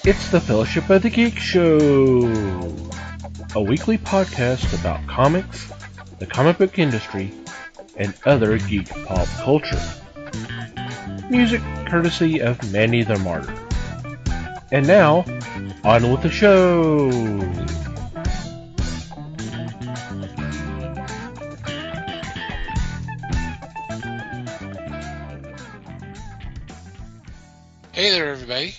It's the Fellowship of the Geek Show, a weekly podcast about comics, the comic book industry, and other geek pop culture. Music courtesy of Manny the Martyr. And now, on with the show! Hey there, everybody.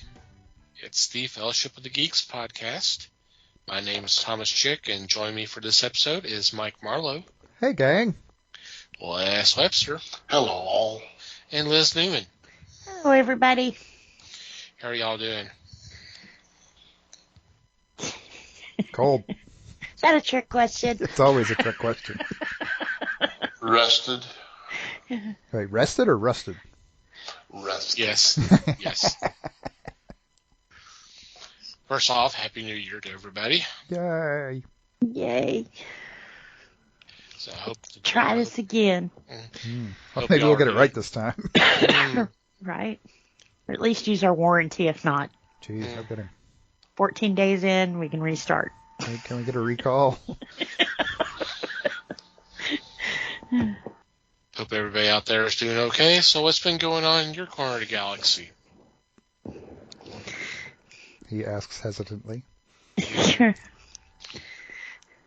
It's the Fellowship of the Geeks podcast. My name is Thomas Chick, and joining me for this episode is Mike Marlowe. Hey, gang. Les Webster. Hello, all. And Liz Newman. Hello, everybody. How are y'all doing? Cold. Is that a trick question? It's always a trick question. Rested? Wait, rested or rusted? Rested. Yes. Yes. First off, Happy New Year to everybody. Yay. Yay. So I hope Try this again. Hope Maybe y'all we'll get are it right this time. Right? Or at least use our warranty. If not, Jeez, no kidding. 14 days in, we can restart. Hey, can we get a recall? Hope everybody out there is doing okay. So what's been going on in your corner of the galaxy? He asks hesitantly. Sure.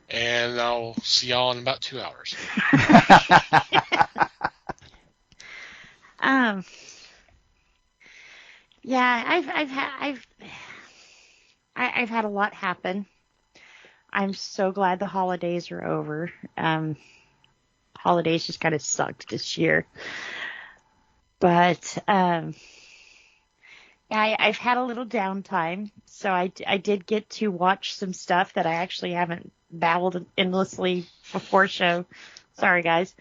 And I'll see y'all in about 2 hours. Yeah, I've had a lot happen. I'm so glad the holidays are over. Holidays just kind of sucked this year. But yeah, I've had a little downtime, so I did get to watch some stuff that I actually haven't babbled endlessly before show. Sorry, guys.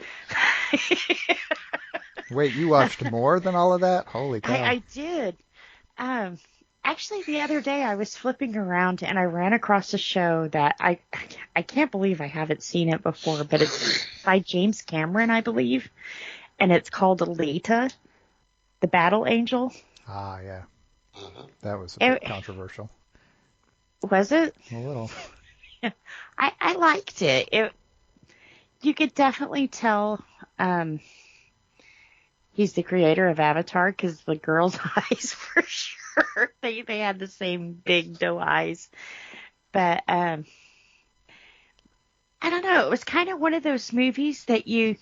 Wait, you watched more than all of that? Holy cow. I did. Actually, the other day I was flipping around and I ran across a show that I can't believe I haven't seen it before, but it's by James Cameron, I believe, and it's called Elita, the Battle Angel. Ah, yeah. That was a bit controversial. Was it? A little. I liked it. You could definitely tell he's the creator of Avatar because the girls' eyes for sure. They had the same big doe eyes. But I don't know. It was kind of one of those movies that you're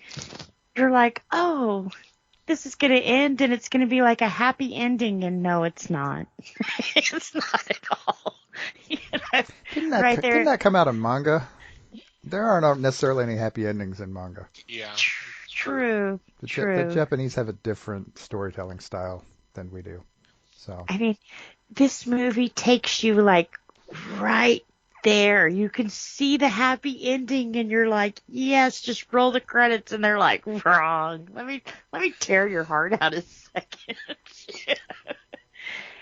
like, oh, this is going to end and it's going to be like a happy ending. And no, it's not. It's not at all. You know, Didn't that come out of manga? There aren't necessarily any happy endings in manga. Yeah. True. The Japanese have a different storytelling style than we do. So I mean, this movie takes you like right there. You can see the happy ending and you're like, yes, just roll the credits, and they're like, wrong. Let me tear your heart out a second.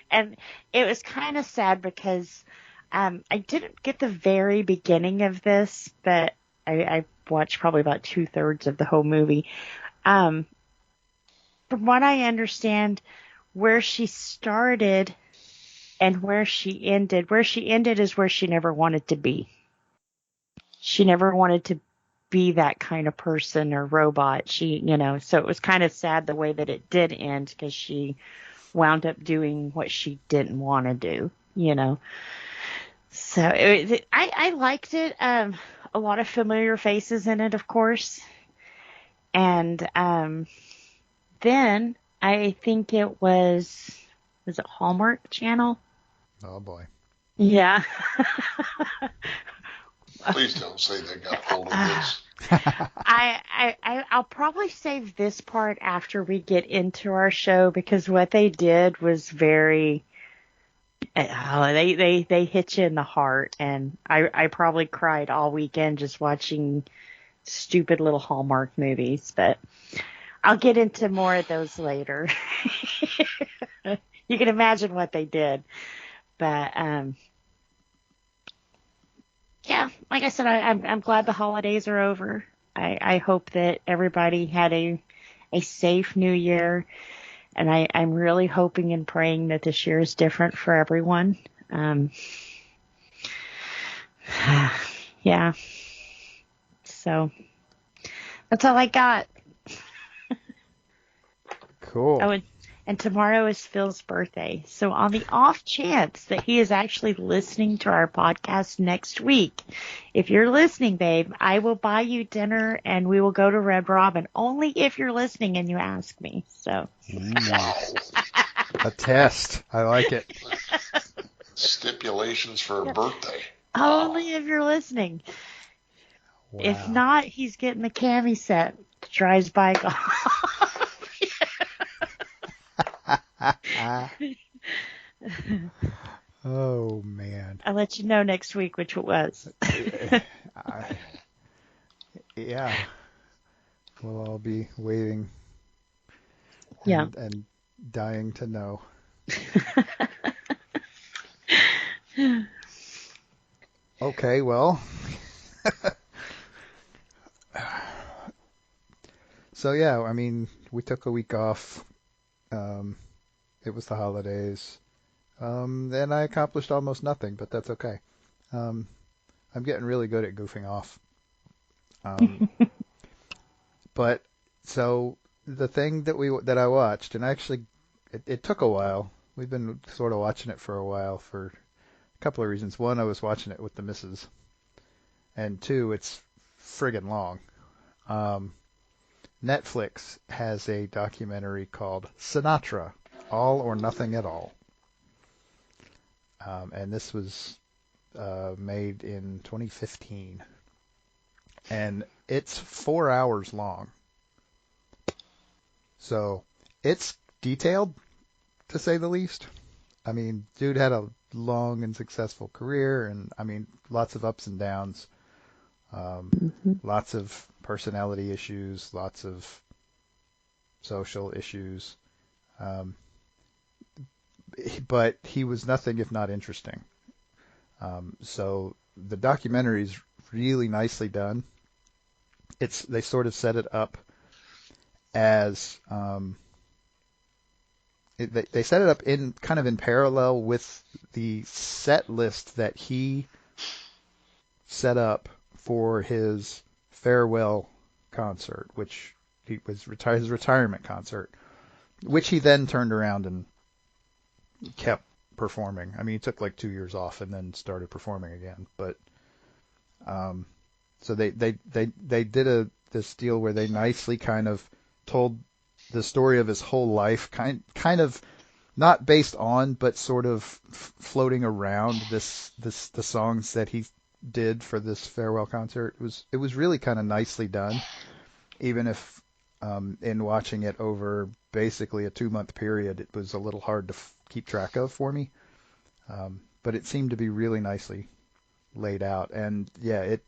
And it was kind of sad because I didn't get the very beginning of this, but I watched probably about 2/3 of the whole movie. From what I understand, where she started and where she ended is where she never wanted to be. She never wanted to be that kind of person or robot. So it was kind of sad the way that it did end because she wound up doing what she didn't want to do, So I liked it. A lot of familiar faces in it, of course. And then I think it was it Hallmark Channel? oh boy. Yeah. Please don't say they got hold of this. I'll probably save this part after we get into our show because what they did was very they hit you in the heart, and I probably cried all weekend just watching stupid little Hallmark movies, but I'll get into more of those later. You can imagine what they did. But yeah, like I said, I'm glad the holidays are over. I hope that everybody had a safe new year. And I'm really hoping and praying that this year is different for everyone. Um, yeah. So that's all I got. Cool. Oh, and tomorrow is Phil's birthday. So on the off chance that he is actually listening to our podcast next week, if you're listening, babe, I will buy you dinner and we will go to Red Robin only if you're listening and you ask me. So Wow. A test. I like it. Stipulations for a birthday. only if you're listening. Wow. If not, he's getting the cami set to dry his bike off. Oh, man. I'll let you know next week which it was. Yeah. We'll all be waiting Yeah. and dying to know. Okay, well. So, yeah, I mean, we took a week off. It was the holidays. And I accomplished almost nothing, but that's okay. I'm getting really good at goofing off. But so the thing that I watched, and actually it took a while. We've been sort of watching it for a while for a couple of reasons. One, I was watching it with the missus, and two, it's friggin' long. Netflix has a documentary called Sinatra, All or Nothing at All. And this was made in 2015. And it's 4 hours long. So it's detailed, to say the least. I mean, dude had a long and successful career, and I mean, lots of ups and downs, lots of personality issues, lots of social issues. But he was nothing if not interesting. So the documentary is really nicely done. They sort of set it up as they set it up in kind of in parallel with the set list that he set up for his farewell concert, which he was his retirement concert, which he then turned around and kept performing. I mean, he took like 2 years off and then started performing again. But so they did this deal where they nicely kind of told the story of his whole life, kind of not based on, but sort of floating around the songs that he did for this farewell concert. It was really kind of nicely done, even if in watching it over basically a 2-month period, it was a little hard to keep track of for me. But it seemed to be really nicely laid out, and yeah, it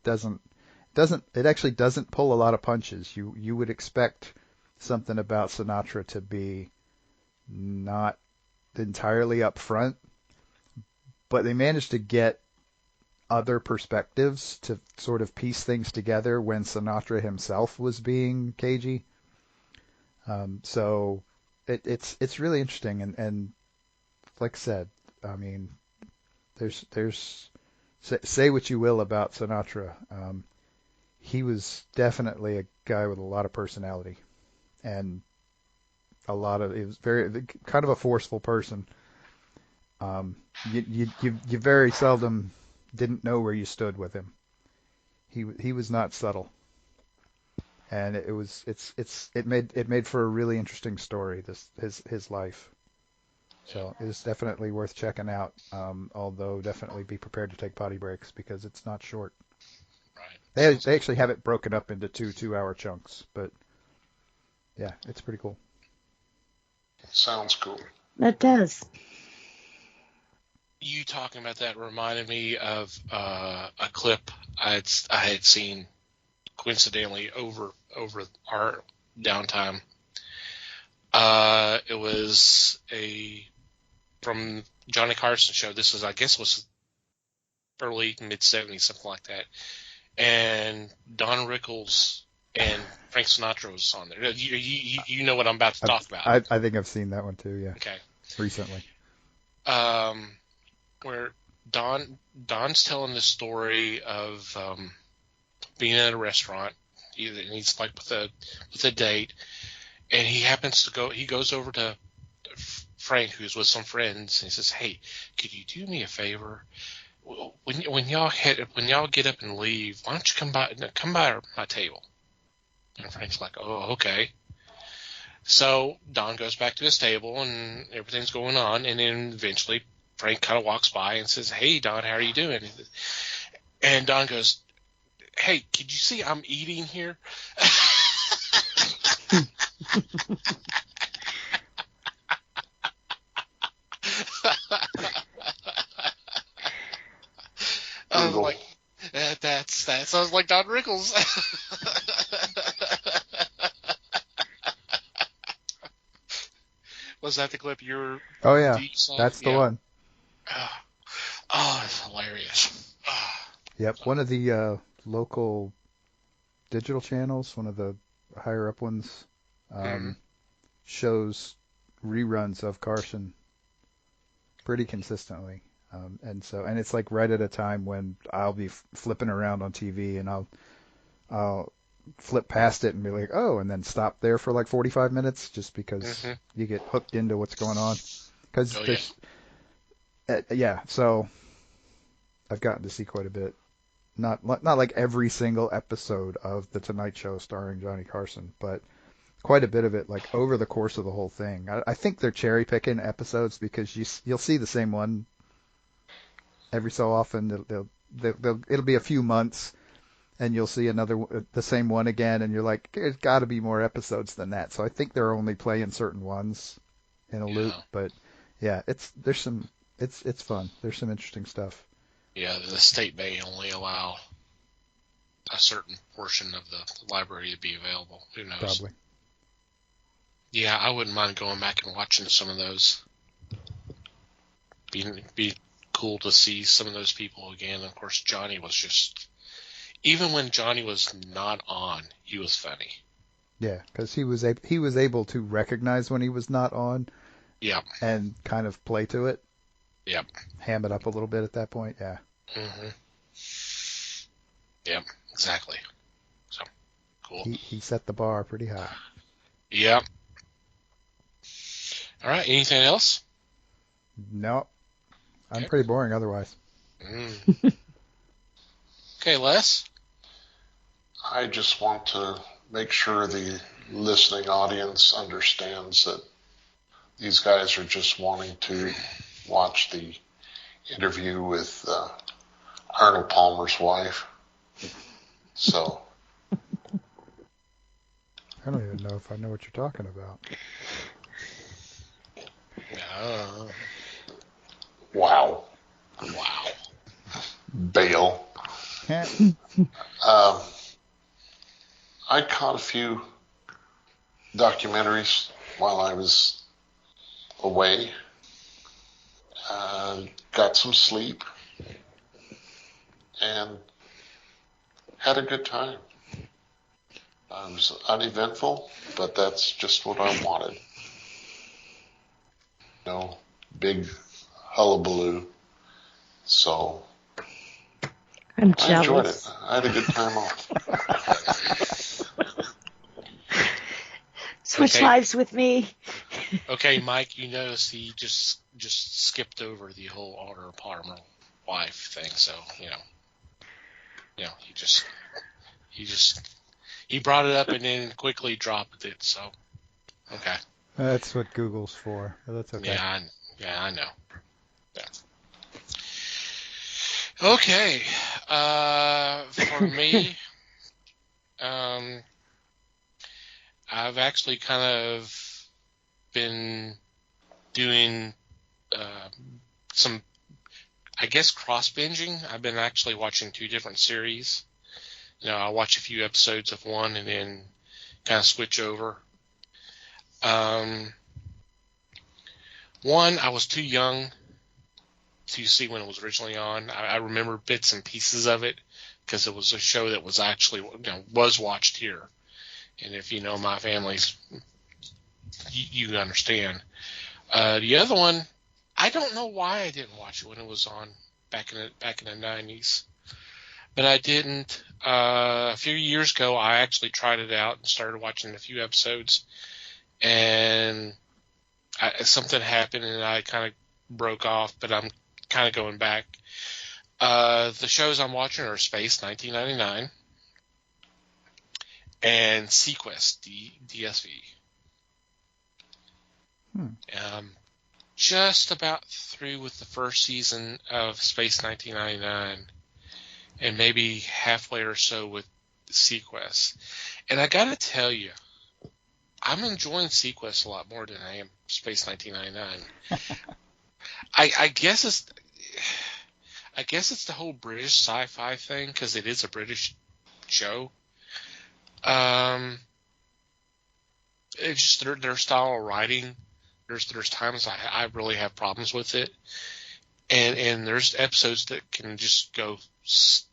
actually doesn't pull a lot of punches. You would expect something about Sinatra to be not entirely upfront, but they managed to get other perspectives to sort of piece things together when Sinatra himself was being cagey. So it's really interesting, and like I said, I mean, there's say what you will about Sinatra. He was definitely a guy with a lot of personality, and he was very kind of a forceful person. You very seldom didn't know where you stood with him. He was not subtle, and it made for a really interesting story. His life. So it's definitely worth checking out. Although definitely be prepared to take potty breaks because it's not short. Right. They actually have it broken up into 2-hour chunks, but yeah, it's pretty cool. Sounds cool. That does. You talking about that reminded me of a clip I had seen coincidentally over our downtime. It was from Johnny Carson show. This was, I guess, was early mid 70s, something like that. And Don Rickles and Frank Sinatra was on there. You know what I'm about to talk about. I think I've seen that one too. Yeah. Okay. Recently. where Don's telling the story of being at a restaurant. He's like with a date, and he goes over to Frank, who's with some friends, and he says, "Hey, could you do me a favor? When y'all get up and leave, why don't you come by my table?" And Frank's like, "Oh, okay." So Don goes back to his table, and everything's going on, and then eventually Frank kind of walks by and says, "Hey, Don, how are you doing?" And Don goes, "Hey, could you see I'm eating here?" I was like, that sounds like Don Rickles. Was that the clip you were? Oh yeah, that's the one. Oh, it's hilarious. Yep, one of the local digital channels, one of the higher up ones, shows reruns of Carson pretty consistently, and it's like right at a time when I'll be flipping around on TV, and I'll flip past it and be like, oh, and then stop there for like 45 minutes just because you get hooked into what's going on. Because so I've gotten to see quite a bit. Not like every single episode of The Tonight Show starring Johnny Carson, but quite a bit of it, like over the course of the whole thing. I think they're cherry picking episodes because you'll see the same one every so often. It'll be a few months, and you'll see the same one again, and you're like, there's got to be more episodes than that. So I think they're only playing certain ones in a loop. But yeah, it's fun. There's some interesting stuff. Yeah, the state may only allow a certain portion of the library to be available. Who knows? Probably. Yeah, I wouldn't mind going back and watching some of those. Be cool to see some of those people again. Of course, Johnny was just... Even when Johnny was not on, he was funny. Yeah, because he was able to recognize when he was not on. Yeah. And kind of play to it. Yep. Ham it up a little bit at that point. Yeah. Mm-hmm. Yep. Exactly. So cool. He set the bar pretty high. Yep. All right. Anything else? No. I'm pretty boring otherwise. Okay, Les? I just want to make sure the listening audience understands that these guys are just wanting to watch the interview with Arnold Palmer's wife. So. I don't even know if I know what you're talking about. Wow. Bail. I caught a few documentaries while I was away. Got some sleep and had a good time. It was uneventful, but that's just what I wanted. No big hullabaloo. So I'm I enjoyed jealous. it. I had a good time off. Switch lives with me. Okay, Mike, you notice he just skipped over the whole Arnold Palmer wife thing, so he brought it up and then quickly dropped it, so okay. That's what Google's for. That's okay. Yeah, I know. Yeah. Okay. For me, I've actually kind of been doing some, I guess, cross-binging. I've been actually watching 2 different series. I'll watch a few episodes of one and then kind of switch over. One, I was too young to see when it was originally on. I remember bits and pieces of it because it was a show that was actually was watched here. And if you know my family's, you understand. The other one, I don't know why I didn't watch it when it was on back in the 90s, but I didn't. A few years ago, I actually tried it out and started watching a few episodes, and something happened and I kind of broke off. But I'm kind of going back. The shows I'm watching are Space 1999 and Sequest DSV. Just about through with the first season of Space 1999, and maybe halfway or so with Sequest. And I gotta tell you, I'm enjoying Sequest a lot more than I am Space 1999. I guess it's the whole British sci-fi thing, because it is a British show. It's just their style of writing. There's times I really have problems with it, and there's episodes that can just go.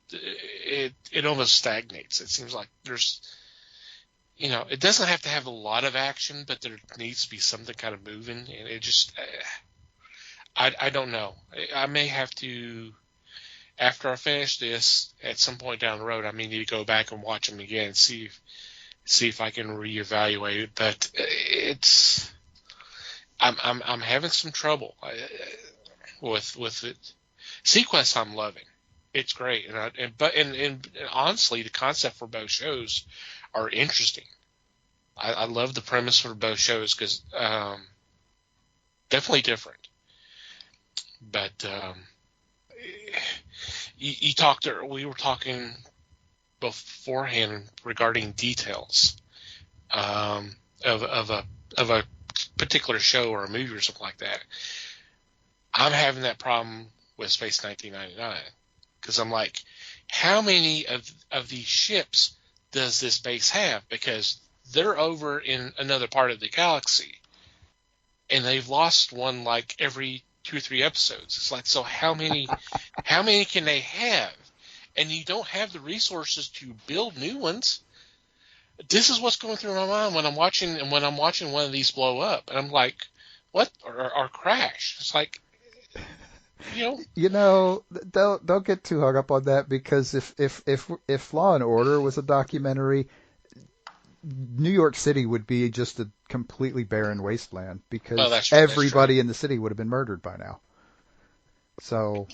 It almost stagnates. It seems like there's, it doesn't have to have a lot of action, but there needs to be something kind of moving, and it just, I don't know. I may have to, after I finish this, at some point down the road, I may need to go back and watch them again and see if I can reevaluate it. But I'm having some trouble with it. Sequest I'm loving. It's great, and honestly, the concept for both shows are interesting. I love the premise for both shows because definitely different. But we were talking beforehand regarding details of a particular show or a movie or something like that. I'm having that problem with Space 1999 because I'm like, how many of these ships does this base have? Because they're over in another part of the galaxy, and they've lost one like every 2 or 3 episodes. It's like, so how many can they have? And you don't have the resources to build new ones. This is what's going through my mind when I'm watching one of these blow up, and I'm like, what, or crash? It's like, don't get too hung up on that, because if Law and Order was a documentary, New York City would be just a completely barren wasteland, because everybody in the city would have been murdered by now. So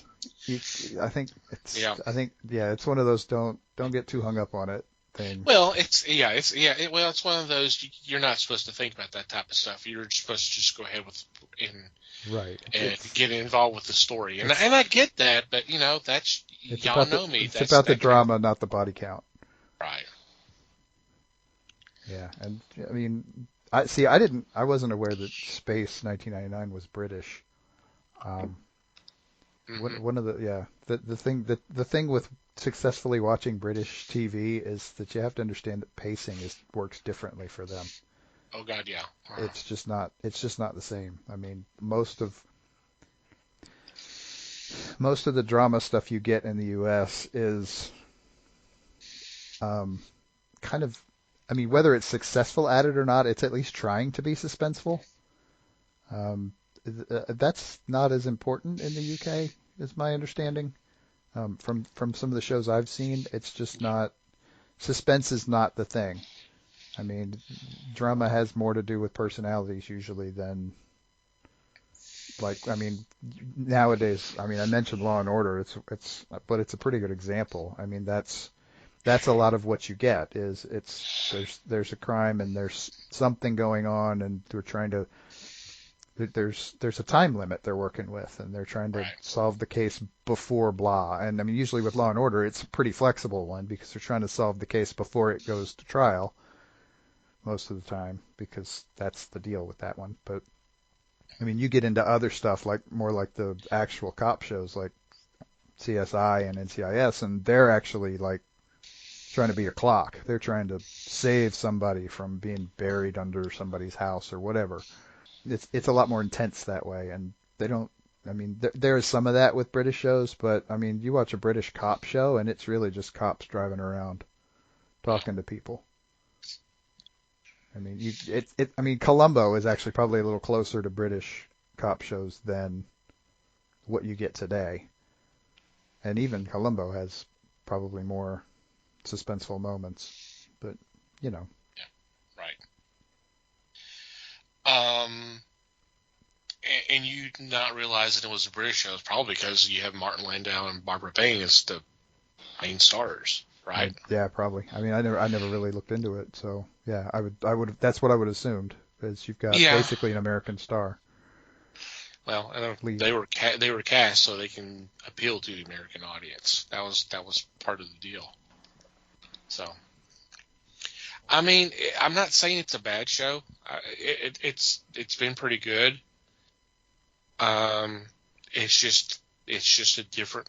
I think it's one of those don't get too hung up on it things. Well, it's one of those you're not supposed to think about that type of stuff. You're supposed to just go ahead and get involved with the story. And I get that, but that's y'all know me. It's about the drama, not the body count. Right. Yeah, and I mean, I wasn't aware that Space 1999 was British. One of the thing with successfully watching British TV is that you have to understand that pacing works differently for them. Oh God, yeah. It's just not the same. I mean, most of the drama stuff you get in the US is kind of, I mean, whether it's successful at it or not, it's at least trying to be suspenseful. That's not as important in the UK, is my understanding. From some of the shows I've seen, it's just not, suspense is not the thing. I mean, drama has more to do with personalities usually than, nowadays. I mean, I mentioned Law and Order. But it's a pretty good example. I mean, that's a lot of what you get is there's a crime and there's something going on, and there's a time limit they're working with, and they're trying to solve the case before blah. And I mean, usually with Law and Order, it's a pretty flexible one because they're trying to solve the case before it goes to trial most of the time, because that's the deal with that one. But I mean, you get into other stuff more like the actual cop shows like CSI and NCIS, and they're actually like trying to be a clock. They're trying to save somebody from being buried under somebody's house or whatever. It's a lot more intense that way, and they don't. I mean, there is some of that with British shows, but I mean, you watch a British cop show, and it's really just cops driving around, talking to people. I mean, I mean, Columbo is actually probably a little closer to British cop shows than what you get today. And even Columbo has probably more suspenseful moments, but you know. Yeah, right. And you not realizing it was a British show is probably because you have Martin Landau and Barbara Bain as the main stars, right? Yeah, probably. I mean, I never really looked into it, so yeah, I would. That's what I would have assumed, is you've got basically an American star. Well, Lead. they were cast so they can appeal to the American audience. That was part of the deal. So, I mean, I'm not saying it's a bad show. It's been pretty good. It's just a different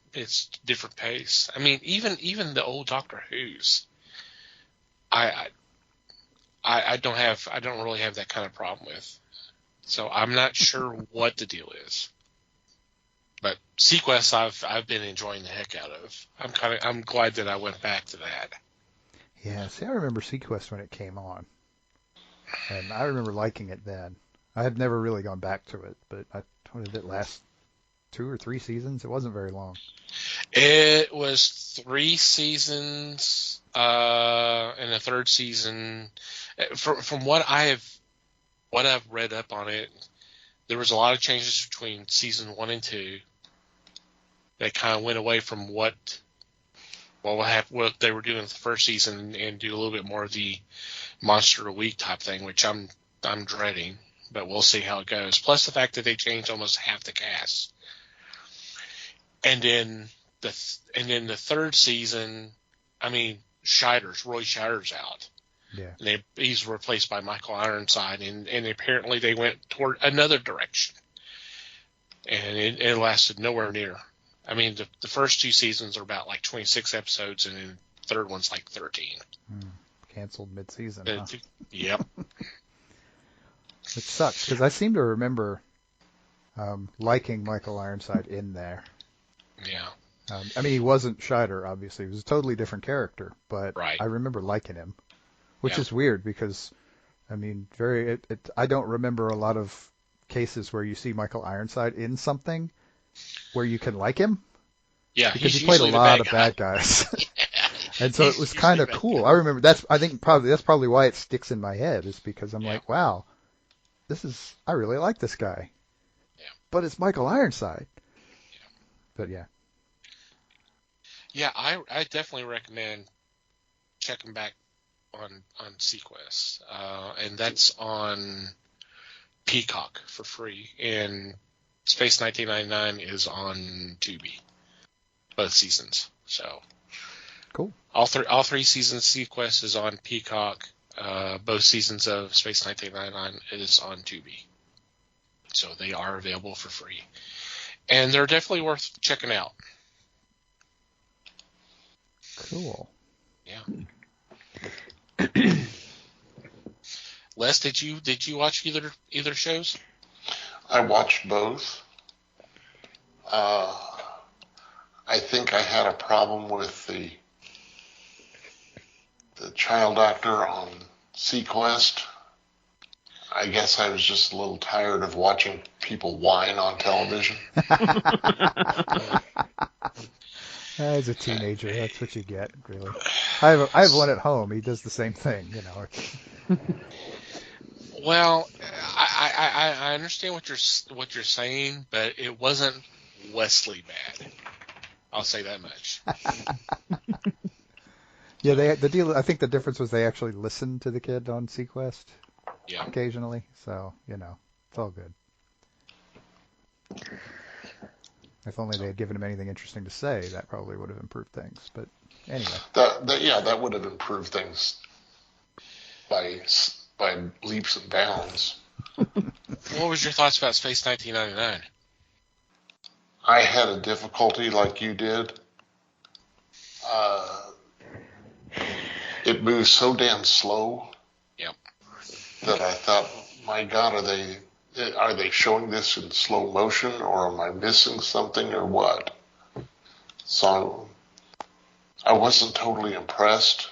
pace. I mean, even the old Doctor Who's, I don't really have that kind of problem with. So I'm not sure what the deal is. But Sequest I've been enjoying the heck out of. I'm glad that I went back to that. Yeah, see, I remember Sequest when it came on, and I remember liking it then. I had never really gone back to it, but what did it last? 2 or 3 seasons? It wasn't very long. It was 3 seasons, and the third season. From what I've read up on it, there was a lot of changes between season 1 and 2. They kind of went away from what they were doing in the first season and do a little bit more of the Monster of the Week type thing, which I'm dreading, but we'll see how it goes. Plus the fact that they changed almost half the cast. And then the third season, I mean, Roy Scheider's out. Yeah. And he's replaced by Michael Ironside, and apparently they went toward another direction. And it lasted nowhere near. I mean, the first 2 seasons are about like 26 episodes, and then the third one's like 13. Canceled mid-season, huh? Yep. It sucks, because I seem to remember liking Michael Ironside in there. Yeah. I mean, he wasn't Scheider, obviously. He was a totally different character, but right. I remember liking him, which is weird because, I mean, I don't remember a lot of cases where you see Michael Ironside in something where you can like him. Yeah, because he played a lot of bad guys. And so it was kind of cool. I remember I think that's probably why it sticks in my head, is because I'm like, wow, I really like this guy. Yeah. But it's Michael Ironside. Yeah. But yeah. Yeah, I definitely recommend checking back on Sequest. And that's on Peacock for free. And Space 1999 is on Tubi. Both seasons. So cool. All three seasons of Sequest is on Peacock. Both seasons of Space 1999 is on Tubi. So they are available for free. And they're definitely worth checking out. Cool. Yeah. Les, did you watch either shows? I watched both. I think I had a problem with the child actor on Sequest. I guess I was just a little tired of watching people whine on television. As a teenager, that's what you get, really. I have one at home. He does the same thing, you know. Well, I understand what you're saying, but it wasn't Wesley bad. I'll say that much. Yeah, the deal. I think the difference was they actually listened to the kid on Sequest. Yeah. Occasionally, so you know, it's all good. If only they had given him anything interesting to say, that probably would have improved things. But anyway. That would have improved things by leaps and bounds. What was your thoughts about Space 1999? I had a difficulty like you did. It moves so damn slow. Yep. That I thought, my God, are they showing this in slow motion, or am I missing something, or what? So I wasn't totally impressed,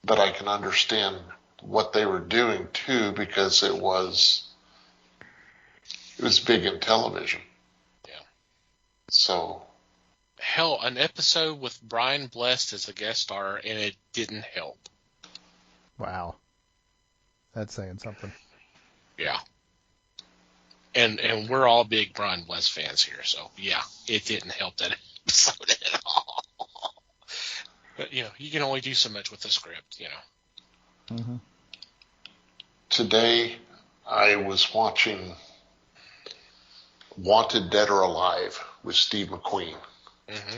but I can understand what they were doing too, because it was big in television. Yeah. So, hell, an episode with Brian Blessed as a guest star, and it didn't help. Wow. That's saying something. Yeah. And we're all big Brian Blessed fans here, so yeah, it didn't help that episode at all. But, you can only do so much with the script, Mm-hmm. today I was watching Wanted Dead or Alive with Steve McQueen. Mm-hmm.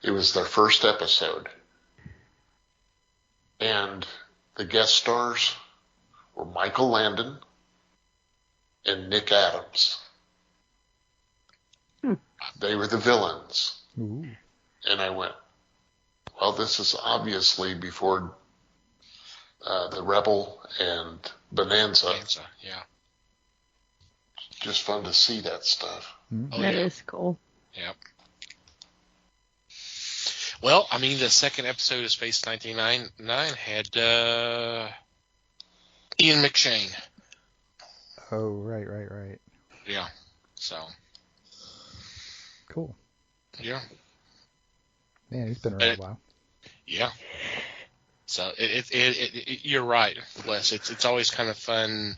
It was their first episode. And the guest stars were Michael Landon and Nick Adams. They were the villains. Ooh. And I went, well, this is obviously before the Rebel and Bonanza. Yeah. Just fun to see that stuff. Mm-hmm. Oh, That yeah. is cool. Yep. Well, I mean, the second episode of Space 1999 had Ian McShane. Oh, right. Yeah. So. Cool. Yeah. Man, he's been around a while. Yeah. So you're right, Les. It's always kind of fun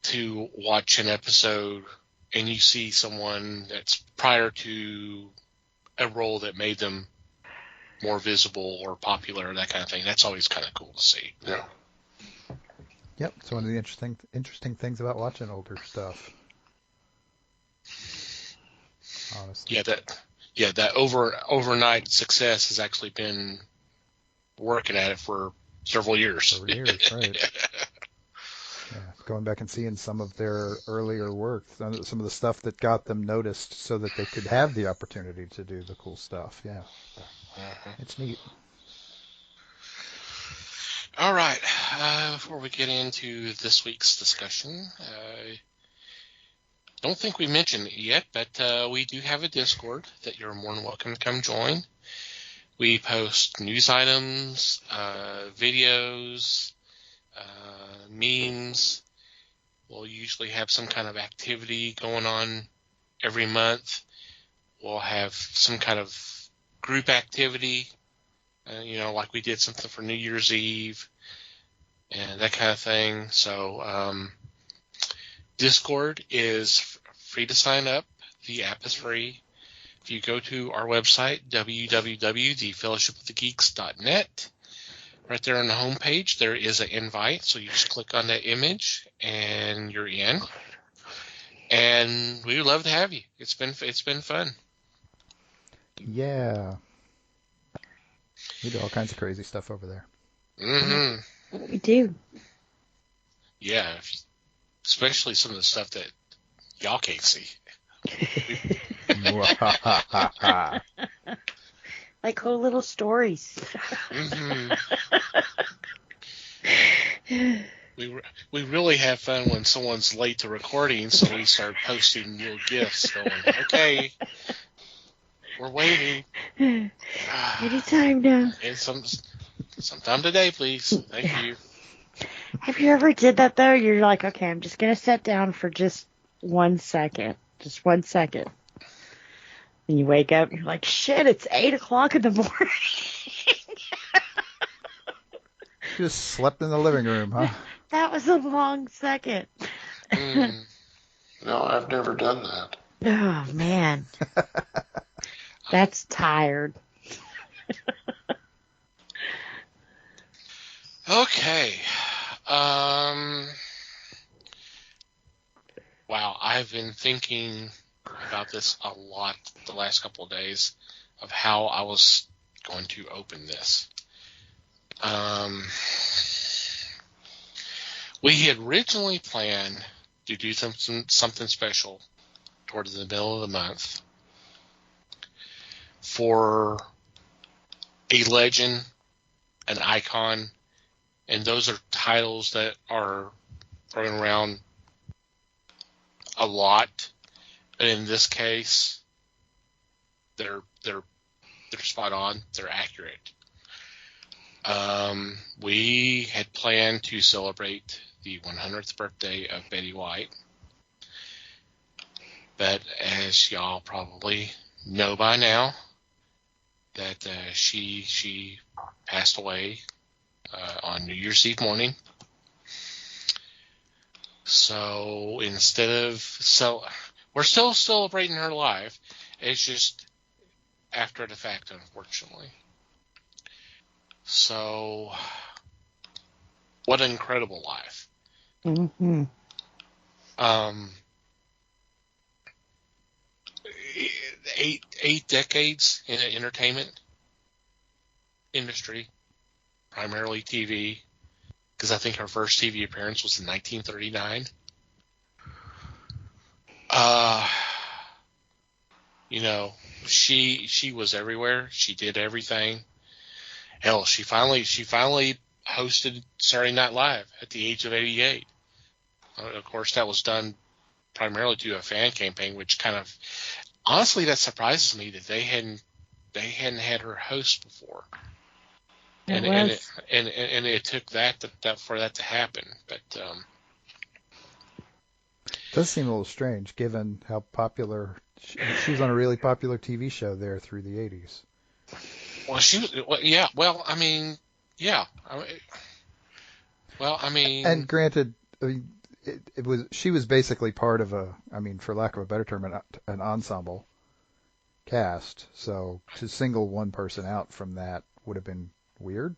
to watch an episode and you see someone that's prior to a role that made them more visible or popular, that kind of thing. That's always kind of cool to see. Yeah. Yep, it's one of the interesting things about watching older stuff. Honestly. That overnight success has actually been working at it for several years. For years, right. Yeah, going back and seeing some of their earlier work, some of the stuff that got them noticed so that they could have the opportunity to do the cool stuff. Yeah. It's neat. All right. Before we get into this week's discussion, don't think we mentioned it yet, but we do have a Discord that you're more than welcome to come join. We post news items, videos, memes. We'll usually have some kind of activity going on every month. We'll have some kind of group activity, like we did something for New Year's Eve and that kind of thing. So Discord is free to sign up. The app is free. If you go to our website, www.thefellowshipofthegeeks.net, right there on the homepage, there is an invite. So you just click on that image and you're in. And we would love to have you. It's been fun. Yeah. We do all kinds of crazy stuff over there. Mm-hmm. We do. Yeah, especially some of the stuff that y'all can't see. Like cool little stories. Mm-hmm. We really have fun when someone's late to recording, so we start posting little gifts going, okay, we're waiting. Anytime now. And sometime today, please. Thank you. Have you ever did that though? You're like, okay, I'm just gonna sit down for just 1 second. Just 1 second. And you wake up and you're like, shit, it's 8 o'clock in the morning. Just slept in the living room, huh? That was a long second. Mm. No, I've never done that. Oh, man. That's tired. Okay. Wow, I've been thinking about this a lot the last couple of days of how I was going to open this. We had originally planned to do something special towards the middle of the month for a legend, an icon, and those are titles that are running around a lot. But in this case, they're spot on. They're accurate. We had planned to celebrate the 100th birthday of Betty White. But as y'all probably know by now, that she passed away on New Year's Eve morning. So we're still celebrating her life. It's just after the fact, unfortunately. So, what an incredible life. Mm-hmm. 8 decades in the entertainment industry, primarily TV, because I think her first TV appearance was in 1939. She was everywhere. She did everything. Hell, she finally hosted Saturday Night Live at the age of 88. Of course, that was done primarily due to a fan campaign, which kind of, honestly, that surprises me that they hadn't had her host before. And it took that for that to happen. But it does seem a little strange given how popular she was on a really popular TV show there through the 80s. Well, yeah. Well, I mean, yeah. And granted, she was basically part of for lack of a better term, an ensemble cast. So to single one person out from that would have been weird.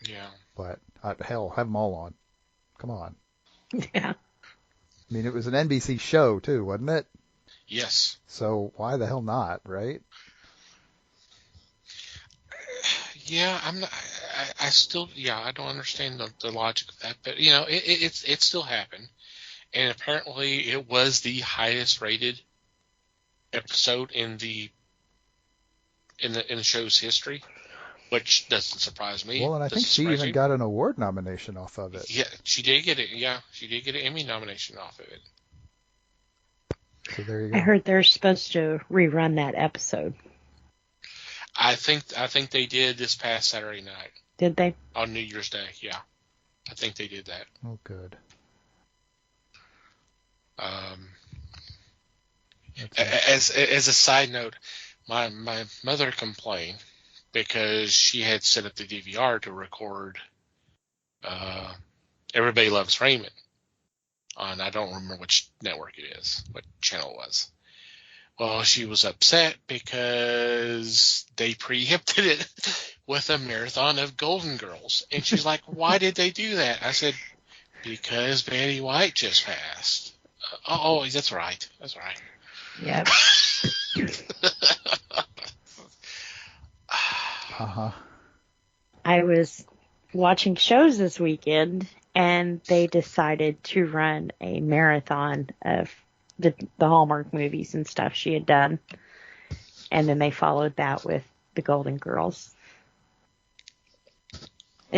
Yeah. But hell, have them all on. Come on. Yeah. I mean, it was an NBC show too, wasn't it? Yes. So why the hell not, right? Yeah, I'm not. I still, I don't understand the logic of that, but it still happened, and apparently it was the highest rated episode in the show's history, which doesn't surprise me. Well, and I think she even got an award nomination off of it. Yeah, she did get it. Yeah, she did get an Emmy nomination off of it. So there you go. I heard they're supposed to rerun that episode. I think they did this past Saturday night. Did they? On New Year's Day, yeah. I think they did that. Oh, good. As a side note, my mother complained because she had set up the DVR to record Everybody Loves Raymond on, I don't remember which network it is, what channel it was. Well, she was upset because they preempted it with a marathon of Golden Girls. And she's like, why did they do that? I said, because Betty White just passed. Oh, that's right. That's right. Yep. Uh-huh. I was watching shows this weekend, and they decided to run a marathon of the Hallmark movies and stuff she had done. And then they followed that with the Golden Girls.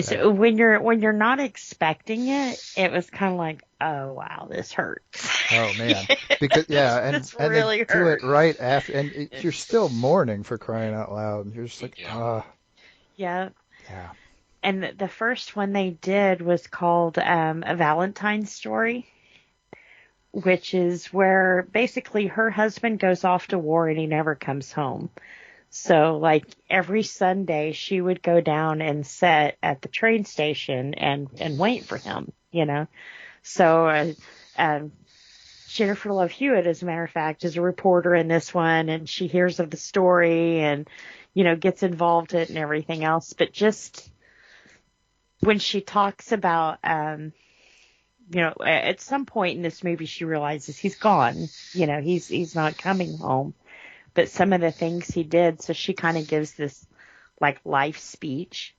So when you're not expecting it, it was kind of like, oh wow, this hurts. Oh man, because and really they do it right after, and you're still mourning, for crying out loud. And you're just like, Yeah. Yeah. And the first one they did was called A Valentine Story, which is where basically her husband goes off to war and he never comes home. So, like, every Sunday she would go down and sit at the train station and wait for him, So, Jennifer Love Hewitt, as a matter of fact, is a reporter in this one, and she hears of the story and, gets involved in it and everything else. But just when she talks about, at some point in this movie, she realizes he's gone. He's not coming home. But some of the things he did, so she kind of gives this like life speech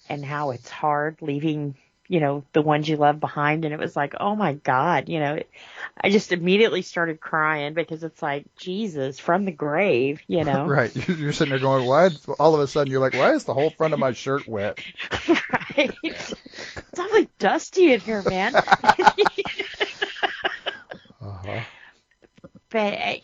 and how it's hard leaving, the ones you love behind. And it was like, oh my God, I just immediately started crying because it's like, Jesus, from the grave, Right. You're sitting there going, why? All of a sudden you're like, why is the whole front of my shirt wet? Right. It's awfully dusty in here, man. Uh-huh. But,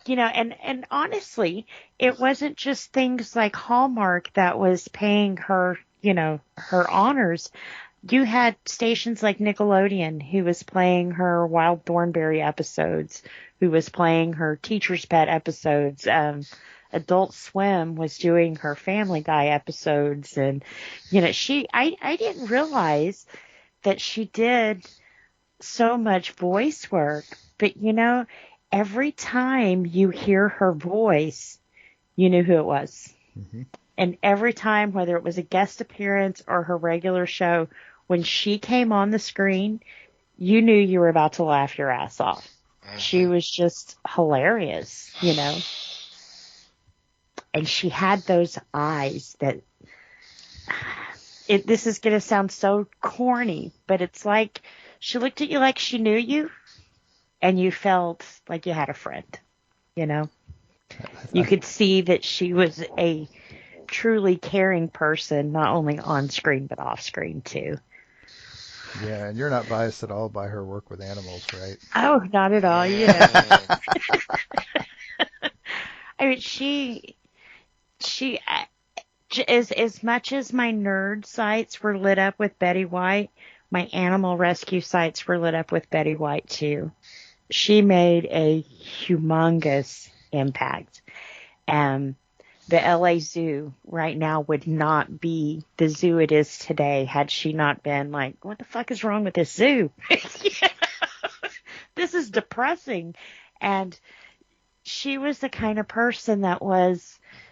and honestly, it wasn't just things like Hallmark that was paying her, her honors, you had stations like Nickelodeon, who was playing her Wild Thornberry episodes, who was playing her Teacher's Pet episodes. Adult Swim was doing her Family Guy episodes. And, I didn't realize that she did so much voice work. But, every time you hear her voice, you knew who it was. Mm-hmm. And every time, whether it was a guest appearance or her regular show, when she came on the screen, you knew you were about to laugh your ass off. Mm-hmm. She was just hilarious, And she had those eyes that... This is going to sound so corny, but it's like she looked at you like she knew you, and you felt like you had a friend, You could see that she was a truly caring person, not only on screen, but off screen, too. Yeah, and you're not biased at all by her work with animals, right? Oh, not at all, I mean, she as much as my nerd sites were lit up with Betty White, my animal rescue sites were lit up with Betty White, too. She made a humongous impact. The LA Zoo right now would not be the zoo it is today had she not been like, what the fuck is wrong with this zoo? This is depressing. And she was the kind of person that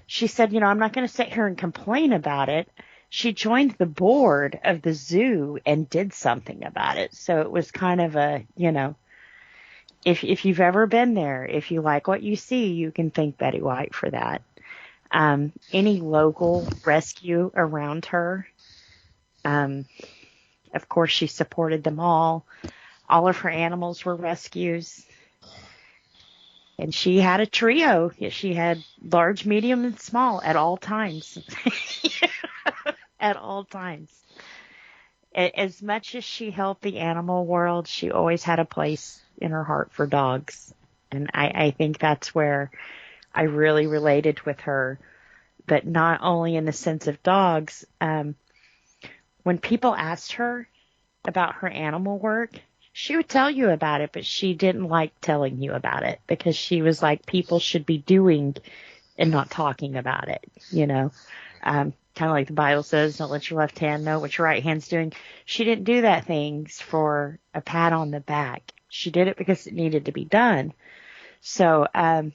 she said, I'm not going to sit here and complain about it. She joined the board of the zoo and did something about it. So it was kind of a, if you've ever been there, if you like what you see, you can thank Betty White for that. Any local rescue around her, of course, she supported them all. All of her animals were rescues. And she had a trio. She had large, medium, and small at all times. At all times. As much as she helped the animal world, she always had a place in her heart for dogs. And I think that's where I really related with her, but not only in the sense of dogs. When people asked her about her animal work, she would tell you about it, but she didn't like telling you about it because she was like, people should be doing and not talking about it, kind of like the Bible says, don't let your left hand know what your right hand's doing. She didn't do that things for a pat on the back. She did it because it needed to be done. So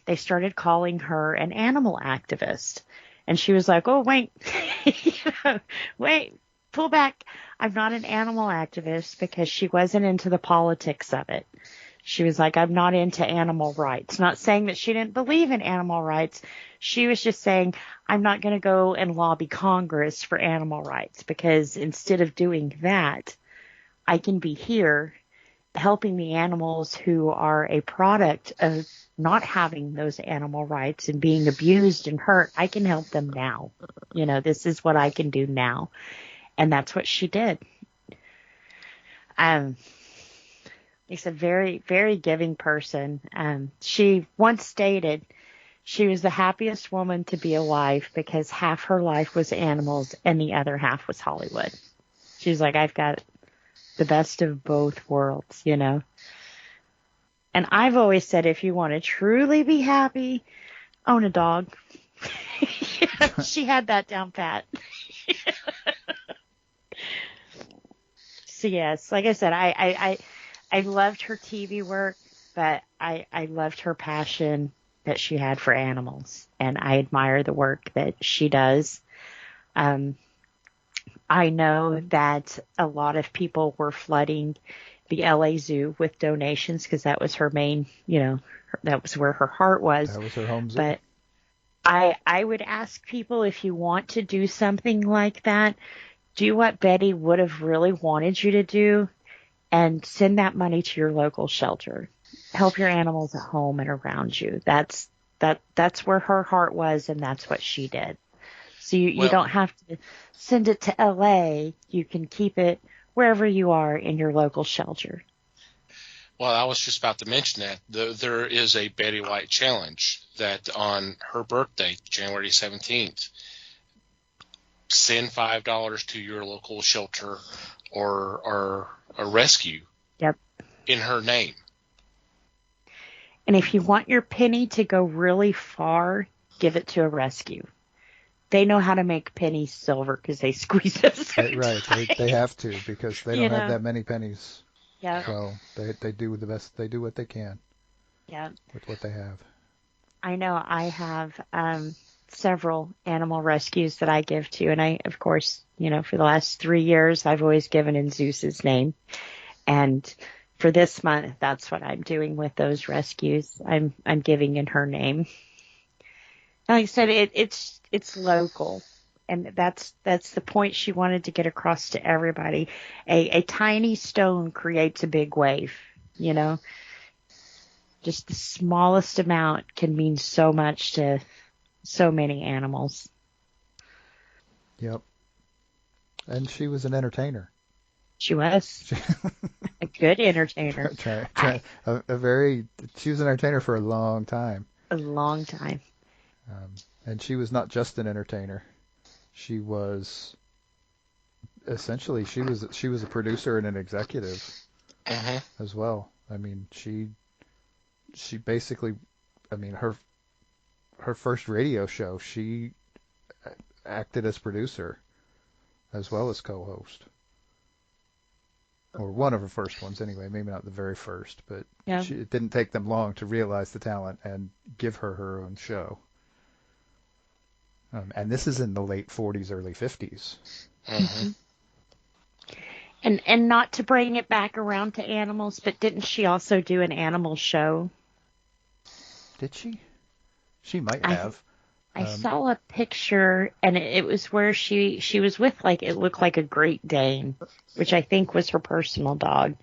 they started calling her an animal activist. And she was like, oh, wait, wait, pull back. I'm not an animal activist, because she wasn't into the politics of it. She was like, I'm not into animal rights. Not saying that she didn't believe in animal rights. She was just saying, I'm not going to go and lobby Congress for animal rights, because instead of doing that, I can be here helping the animals who are a product of not having those animal rights and being abused and hurt. I can help them now. This is what I can do now. And that's what she did. She's a very, very giving person. She once stated she was the happiest woman to be alive because half her life was animals and the other half was Hollywood. She's like, I've got the best of both worlds, And I've always said, if you want to truly be happy, own a dog. She had that down pat. So yes, like I said, I loved her TV work, but I loved her passion that she had for animals, and I admire the work that she does. I know that a lot of people were flooding the LA Zoo with donations because that was her main, that was where her heart was. That was her home zoo. But I would ask people, if you want to do something like that, do what Betty would have really wanted you to do and send that money to your local shelter. Help your animals at home and around you. That's where her heart was, and that's what she did. So you don't have to send it to LA. You can keep it wherever you are in your local shelter. Well, I was just about to mention that. There is a Betty White challenge that on her birthday, January 17th, send $5 to your local shelter or a rescue. Yep. In her name. And if you want your penny to go really far, give it to a rescue. They know how to make pennies silver because they squeeze them so Right. tight. They have to because they don't have that many pennies. Yeah. So they do the best. They do what they can. Yeah. With what they have. I know I have several animal rescues that I give to, and I, of course, for the last 3 years, I've always given in Zeus's name, and for this month, that's what I'm doing with those rescues. I'm giving in her name. Like I said, it's local, and that's the point she wanted to get across to everybody. A tiny stone creates a big wave, Just the smallest amount can mean so much to so many animals. Yep. And she was an entertainer. She was a good entertainer. She was an entertainer for a long time. A long time. And she was not just an entertainer. She was essentially she was a producer and an executive as well. I mean, she basically, I mean, her first radio show, she acted as producer as well as co-host. Or one of her first ones anyway, maybe not the very first, but it didn't take them long to realize the talent and give her own show. And this is in the late 40s, early 50s. Mm-hmm. And not to bring it back around to animals, but didn't she also do an animal show? Did she? She might have. I saw a picture, and it was where she was with, it looked like a Great Dane, which I think was her personal dog.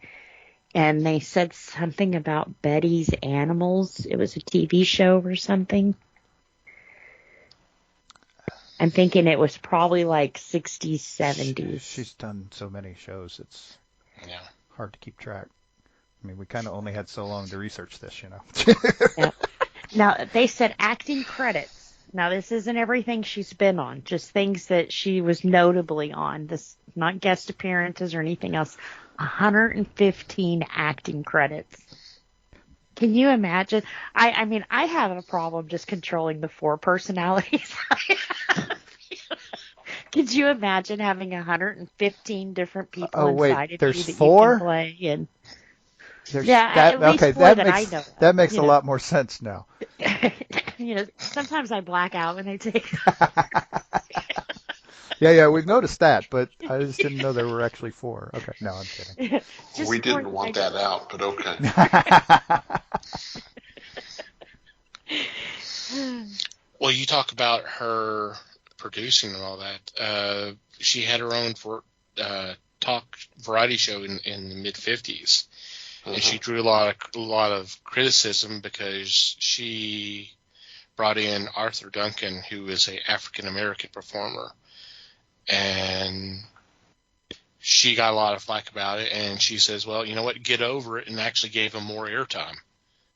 And they said something about Betty's Animals. It was a TV show or something. I'm thinking it was probably 60s, 70s. She's done so many shows, it's hard to keep track. I mean, we kind of only had so long to research this, Yeah. Now, they said acting credits. Now, this isn't everything she's been on, just things that she was notably on. This not guest appearances or anything else. 115 acting credits. Can you imagine? I mean, I have a problem just controlling the 4 personalities I have. Could you imagine having 115 different people inside of you that 4? you can play? And at least 4 that I know. That makes a lot more sense now. Sometimes I black out when they take. Yeah, we've noticed that, but I just didn't know there were actually 4. Okay, no, I'm kidding. We didn't want that out, but okay. Well, you talk about her producing and all that. She had her own talk variety show in the mid 50s, and she drew a lot of criticism because she brought in Arthur Duncan, who is a African American performer, and she got a lot of flack about it. And she says, "Well, you know what? Get over it," and actually gave him more airtime.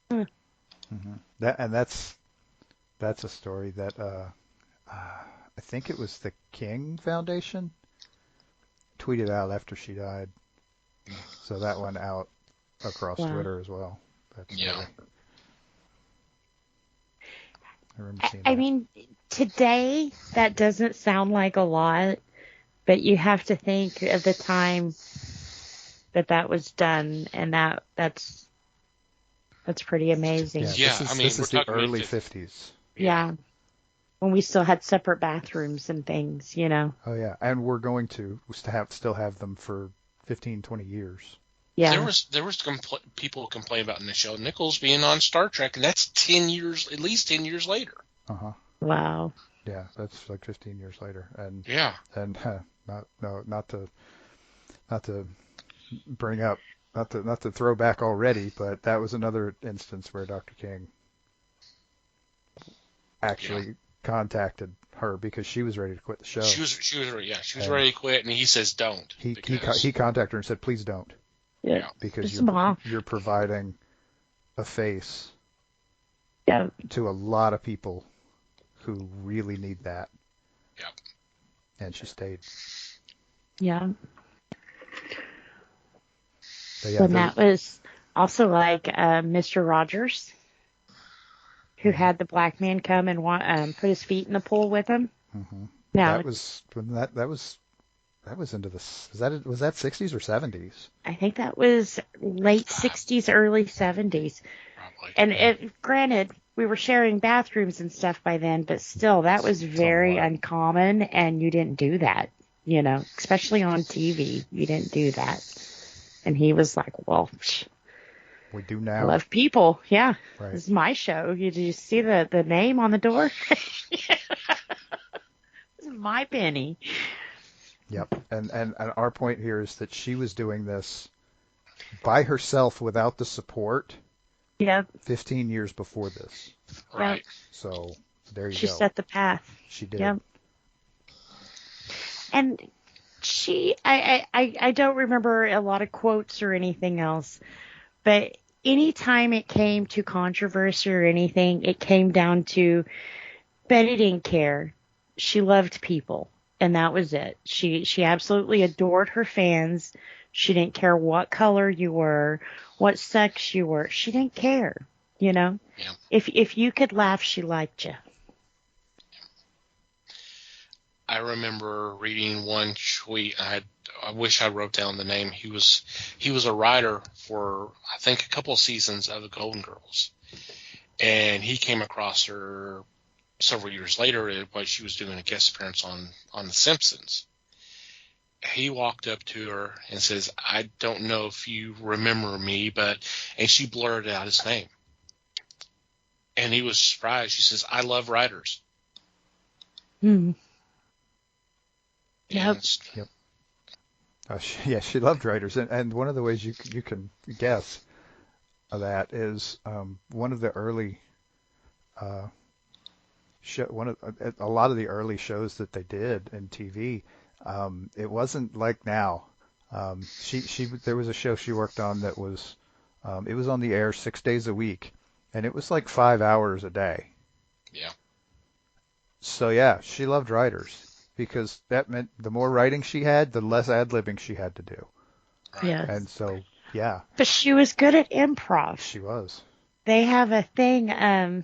Mm-hmm. That's a story that I think it was the King Foundation tweeted out after she died. So that went out across Twitter as well. I remember seeing that. I mean, today that doesn't sound like a lot, but you have to think of the time that was done, and that's pretty amazing. This is the early 50s. Yeah. When we still had separate bathrooms and things, Oh, yeah. And we're going to still have them for 15, 20 years. Yeah. There was people complain about Nichelle Nichols being on Star Trek, and that's at least 10 years later. Uh-huh. Wow. Yeah, that's 15 years later. And and not to bring up, not to throw back already, but that was another instance where Dr. King actually contacted her because she was ready to quit the show. She was ready to quit, and he says don't. He contacted her and said, "Please don't." Yeah. Because you're providing a face to a lot of people who really need that. Yeah. and she stayed. Yeah. But yeah, And that was also like Mr. Rogers, who had the black man come and put his feet in the pool with him. mm-hmm. Now, that was into the was that 60s or 70s? I think that was late 60s, early 70s. Probably. And granted, we were sharing bathrooms and stuff by then, but still, that was very uncommon, and you didn't do that, especially on TV. You didn't do that. And he was like, well, we do now. I love people. Yeah. Right. This is my show. Did you see the name on the door? This is my penny. Yep. And our point here is that she was doing this by herself without the support. Yep. 15 years before this. Right. Yep. So there you go. She set the path. She did. Yep. And I don't remember a lot of quotes or anything else, but anytime it came to controversy or anything, it came down to Betty didn't care. She loved people, and that was it. She absolutely adored her fans. She didn't care what color you were, what sex you were. She didn't care, Yeah. If you could laugh, she liked you. I remember reading one tweet. I wish I wrote down the name. He was a writer for, I think, a couple of seasons of the Golden Girls, and he came across her several years later while she was doing a guest appearance on The Simpsons. He walked up to her and says, "I don't know if you remember me, and she blurted out his name, and he was surprised. She says, "I love writers." Hmm. Yep. Yep. She loved writers, and one of the ways you can guess of that is one of the early a lot of the early shows that they did in TV. It wasn't like now. There was a show she worked on that was it was on the air 6 days a week, and it was like 5 hours a day. Yeah. So yeah, she loved writers. Because that meant the more writing she had, the less ad-libbing she had to do. Right. Yes. And so, yeah. But she was good at improv. She was. They have a thing, I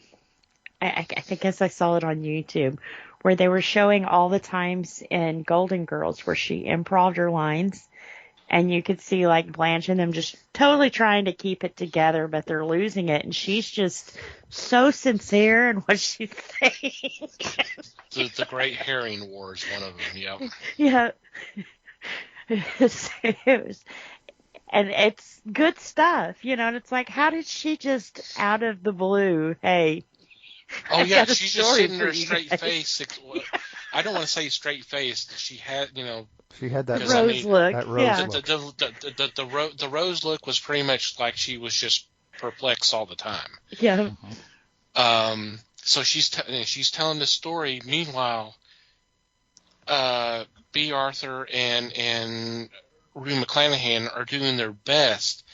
guess I saw it on YouTube, where they were showing all the times in Golden Girls where she improv'd her lines. And you could see like Blanche and them just totally trying to keep it together, but they're losing it. And she's just so sincere in what she's saying. The Great Herring War is one of them. Yep. Yeah. And it's good stuff, and it's like, how did she just out of the blue, hey. Oh, I've yeah, got a she's just story sitting there for you straight guys. faced. I don't want to say straight faced. She had, She had that Because, I Rose mean, look. that rose Yeah. look. the rose look was pretty much like she was just perplexed all the time. Yeah. So she's telling this story. Meanwhile, B. Arthur and Rue McClanahan are doing their best,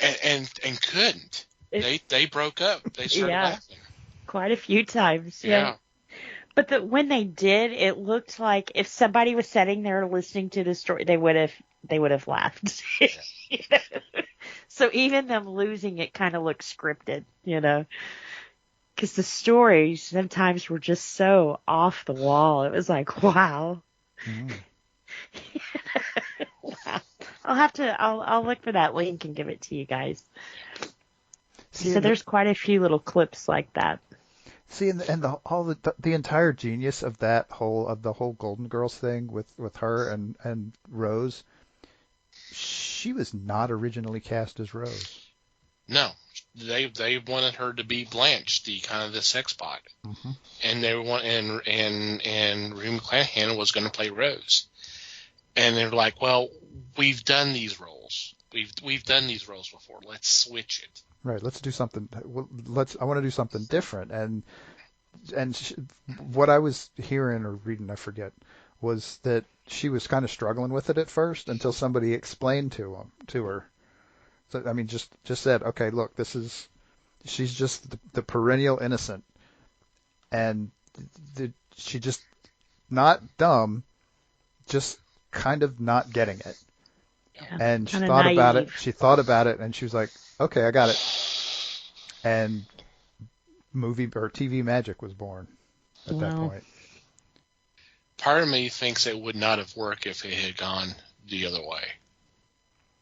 and couldn't. They broke up. They started laughing. Quite a few times. Yeah. But when they did, it looked like if somebody was sitting there listening to the story, they would have laughed. So even them losing it kind of looked scripted, because the stories sometimes were just so off the wall. It was like, wow. Mm. Wow. I'll look for that link and give it to you guys. See, So there's quite a few little clips like that. See, and the entire genius of the whole Golden Girls thing with her and Rose, she was not originally cast as Rose. No, they wanted her to be Blanche, the sex bot, Mm-hmm. and they want and Rue McClanahan was going to play Rose, and they're like, well, we've done these roles, we've done these roles before, let's switch it. Right. Let's do something. I want to do something different. What I was hearing or reading, I forget, was that she was kind of struggling with it at first until somebody explained to her. So, I mean, just said, okay, look, she's just the perennial innocent, and she just not dumb, just kind of not getting it. Yeah, And she kinda thought about it. naive. She thought about it, and she was like, "Okay, I got it." And movie or TV magic was born at that Wow. point. Part of me thinks it would not have worked if it had gone the other way.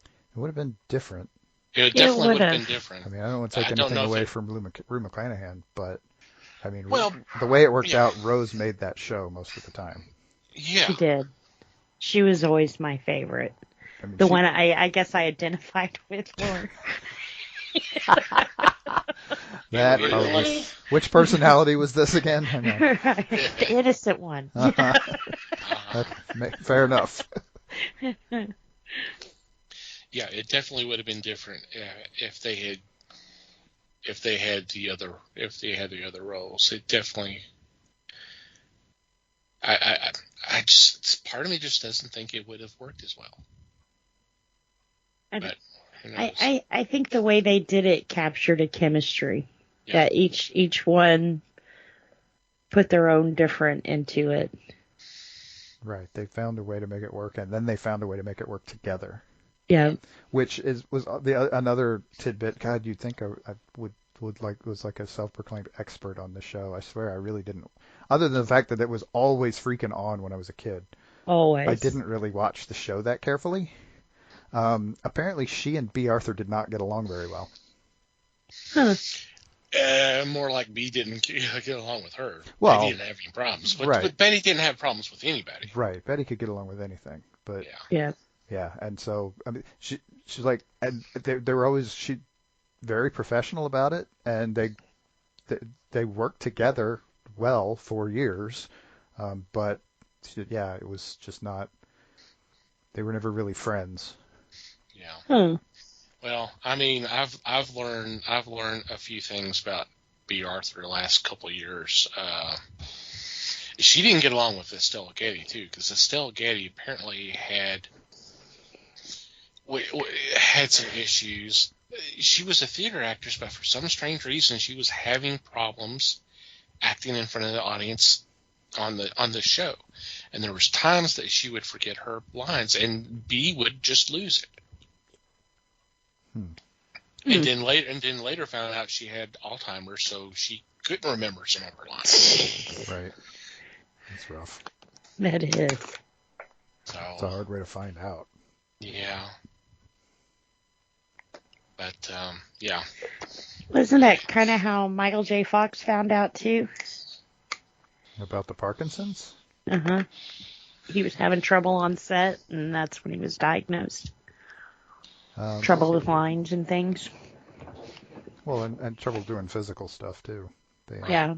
It would have been different. It definitely would have been would've. different. I mean, I don't want to take I don't anything know if away it. from Rue McClanahan, but I mean, Well, the way it worked yeah, out, Rose made that show most of the time. yeah. She did. She was always my favorite. I mean, The one I guess I identified with more. that It- probably. it- Which personality was this again? I know. Right. The innocent one. Uh-huh. uh, Fair enough. yeah, it definitely would have been different if they had the other roles. It definitely. I just part of me just doesn't think it would have worked as well. I- But who knows? I think the way they did it captured a chemistry. Yeah. That each one put their own different into it. Right. They found a way to make it work, and then they found a way to make it work together. Yeah. Which was another tidbit. God, you'd think I would was like a self-proclaimed expert on the show. I swear, I really didn't. Other than the fact that it was always freaking on when I was a kid, Always. I didn't really watch the show that carefully. Apparently, she and B. Arthur did not get along very well. Huh. More like B didn't get along with her. Well, Betty didn't have any problems. But, right. but Betty didn't have problems with anybody. Right. Betty could get along with anything, but Yeah. Yeah. yeah. And so, I mean, she's like, and they were always very professional about it, and they worked together well for years, but yeah, it was just not. They were never really friends. Yeah. Hmm. Well, I mean, I've learned a few things about B. Arthur the last couple of years. She didn't get along with Estelle Getty too, because Estelle Getty apparently had some issues. She was a theater actress, but for some strange reason, she was having problems acting in front of the audience on the show, and there was times that she would forget her lines, and B would just lose it. And then later found out she had Alzheimer's, so she couldn't remember some of her lines. Right. That's rough. That is. So It's a hard way to find out. yeah, but yeah. Wasn't that kind of how Michael J. Fox found out too? About the Parkinson's? Uh-huh. He was having trouble on set, and that's when he was diagnosed. Trouble with lines and things. Well, and trouble doing physical stuff too. Yeah.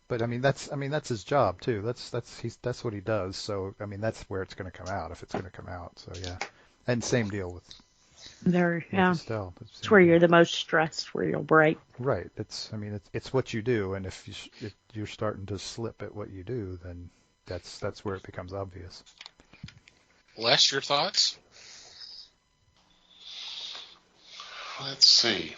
But I mean that's his job too. That's what he does. So I mean that's where it's going to come out if it's going to come out. So yeah. And same deal with Yeah. Estelle. It's where you're the most stressed, where you'll break. Right. It's what you do, and if you're starting to slip at what you do, then that's where it becomes obvious. Les, your thoughts? Let's see.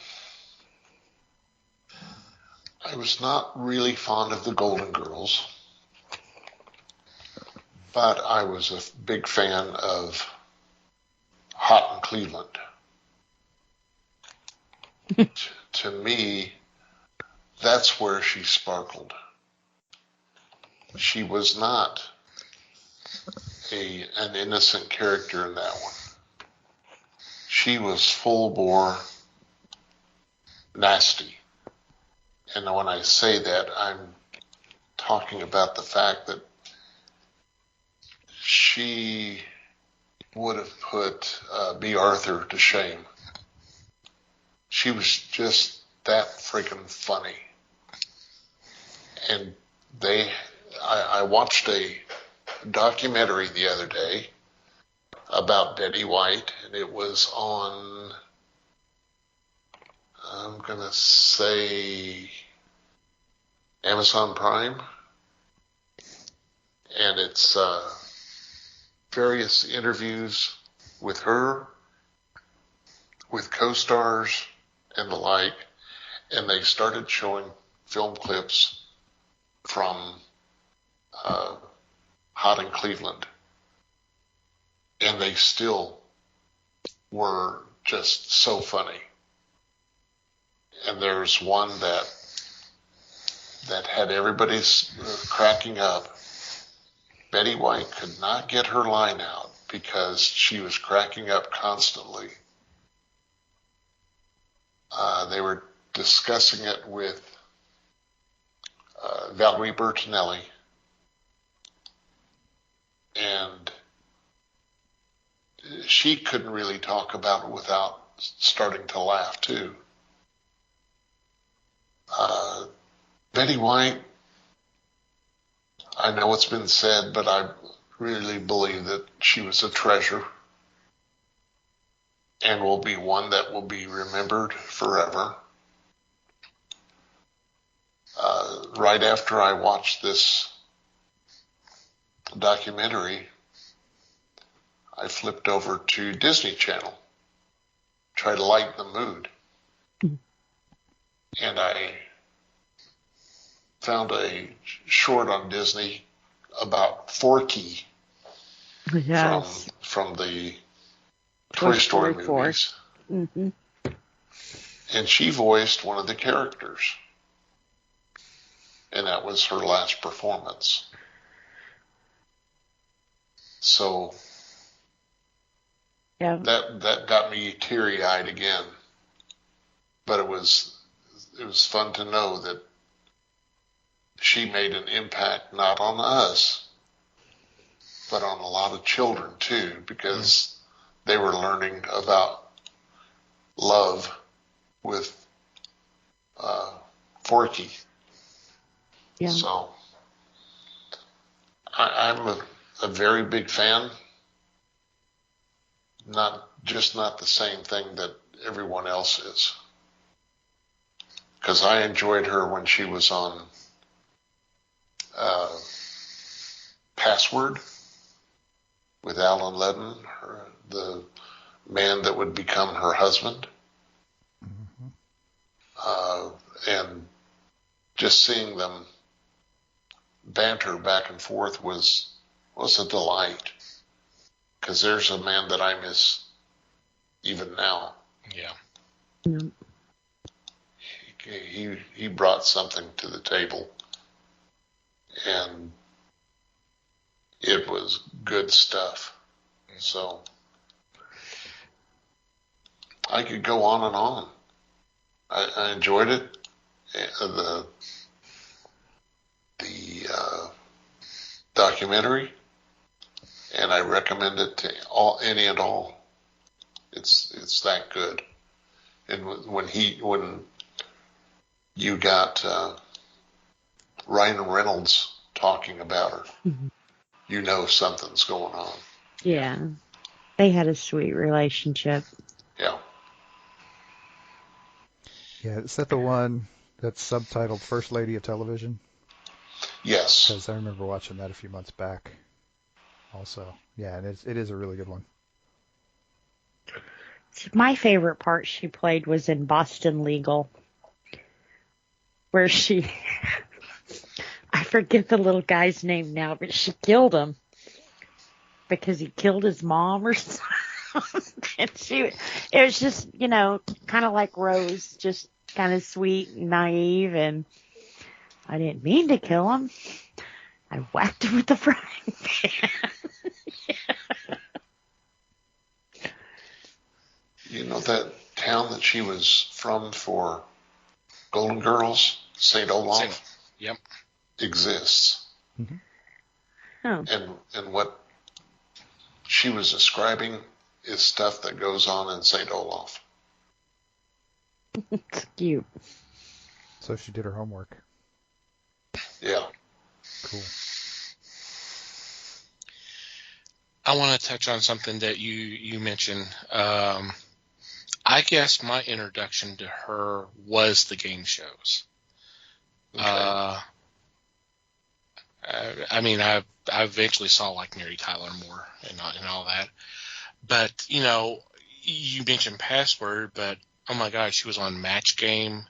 I was not really fond of the Golden Girls, but I was a big fan of Hot in Cleveland. To me, that's where she sparkled. She was not an innocent character in that one. She was full bore nasty. And when I say that, I'm talking about the fact that she would have put B. Arthur to shame. She was just that freaking funny. And I watched a documentary the other day about Betty White, and it was on, I'm going to say, Amazon Prime. And it's various interviews with her, with co-stars and the like, and they started showing film clips from Hot in Cleveland, and they still were just so funny. And there's one that had everybody cracking up. Betty White could not get her line out because she was cracking up constantly. They were discussing it with Valerie Bertinelli, and she couldn't really talk about it without starting to laugh too. Betty White, I know it's been said, but I really believe that she was a treasure and will be one that will be remembered forever. Right after I watched this documentary, I flipped over to Disney Channel, try to lighten the mood. And I found a short on Disney about Forky from the Toy Story movies. Mm-hmm. And she voiced one of the characters. And that was her last performance. So Yeah. that got me teary-eyed again. But it was fun to know that she made an impact not on us, but on a lot of children too, because they were learning about love with Forky. Yeah. So I'm a very big fan. Not the same thing that everyone else is. Because I enjoyed her when she was on Password with Alan Ledden, the man that would become her husband. And just seeing them banter back and forth was a delight. Because there's a man that I miss even now. Yeah. Yeah. He brought something to the table, and it was good stuff. So I could go on and on. I enjoyed it. The documentary, and I recommend it to any and all. It's that good. And when you got Ryan Reynolds talking about her, Mm-hmm. you know something's going on. Yeah. They had a sweet relationship. Yeah. Yeah, is that the one that's subtitled First Lady of Television? Yes. Because I remember watching that a few months back also. Yeah, and it is a really good one. My favorite part she played was in Boston Legal, where I forget the little guy's name now, but she killed him because he killed his mom or something. It was just, kind of like Rose, just kind of sweet and naive, and I didn't mean to kill him. I whacked him with the frying pan. You know that town that she was from for Golden Girls, St. Olaf? Yep. Exists. Mm-hmm. Oh. And what she was describing is stuff that goes on in St. Olaf. It's cute. So she did her homework. Yeah. Cool. I want to touch on something that you mentioned. I guess my introduction to her was the game shows. Okay. I mean, I eventually saw like Mary Tyler Moore and all that. But, you mentioned Password, but oh my God, she was on Match Game.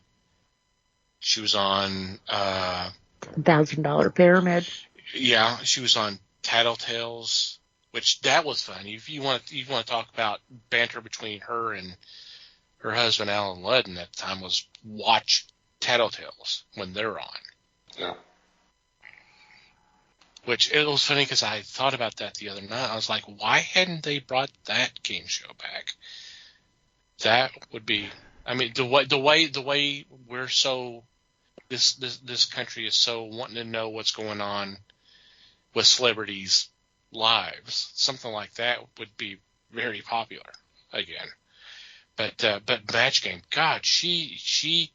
She was on $1,000 Pyramid. Yeah, she was on Tattletales, which that was fun. If you want to talk about banter between her and her husband Alan Ludden at the time, was watch Tattletales when they're on. Yeah. Which it was funny because I thought about that the other night. I was like, why hadn't they brought that game show back? That would be. I mean, the way we're so this country is so wanting to know what's going on with celebrities' lives. Something like that would be very popular again. But Match Game, God, she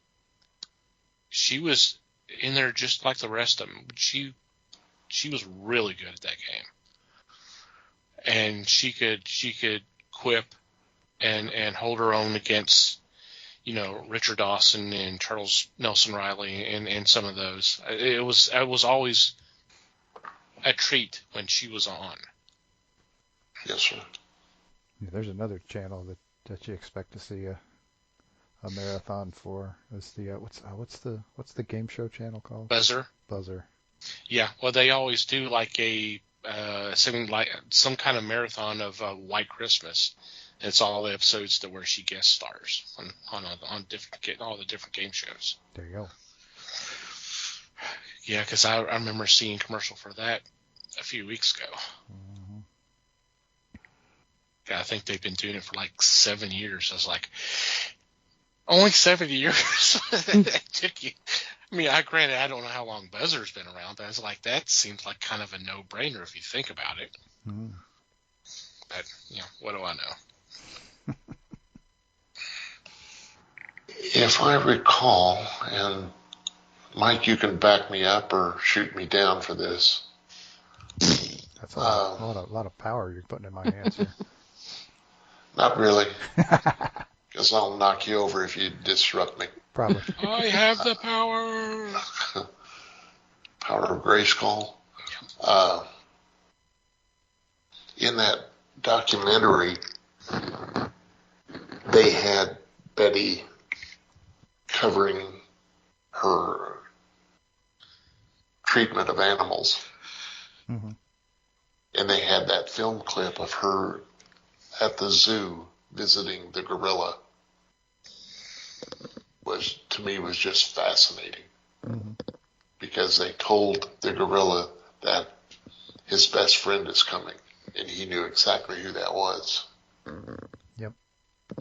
was in there just like the rest of them. She was really good at that game, and she could quip and hold her own against, Richard Dawson and Charles Nelson Riley and some of those. It was always a treat when she was on. Yes, sir. Yeah, there's another channel that you expect to see a marathon for. Is the what's the game show channel called? Buzzer. Yeah, well, they always do like some kind of marathon of White Christmas. It's all the episodes where she guest stars on all the different game shows. There you go. Yeah, because I remember seeing a commercial for that a few weeks ago. Mm-hmm. Yeah, I think they've been doing it for like 7 years. I was like, only 7 years? That took you. I mean, granted, I don't know how long Buzzer's been around, but I was like, that seems like kind of a no-brainer if you think about it. Mm. But, what do I know? If I recall, and Mike, you can back me up or shoot me down for this. That's a lot of power you're putting in my hands here. Not really, because I'll knock you over if you disrupt me. Probably. I have the power. Power of Grayskull. In that documentary, they had Betty covering her treatment of animals. Mm-hmm. And they had that film clip of her at the zoo visiting the gorilla. To me was just fascinating. Mm-hmm. Because they told the gorilla that his best friend is coming, and he knew exactly who that was. Yep.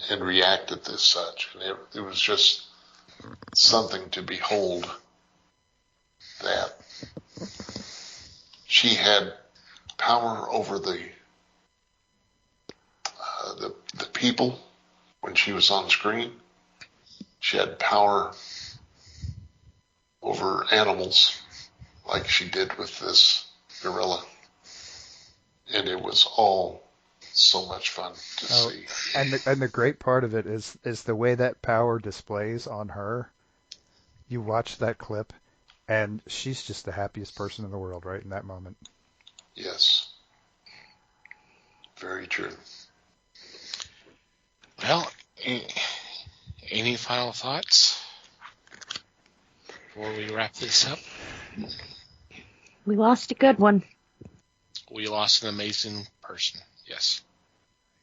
And reacted as such. And it was just something to behold, that she had power over the people when she was on screen. She had power over animals like she did with this gorilla. And it was all so much fun to see. And the great part of it is the way that power displays on her. You watch that clip, and she's just the happiest person in the world right in that moment. Yes. Very true. Well, any final thoughts before we wrap this up? We lost a good one. We lost an amazing person. Yes.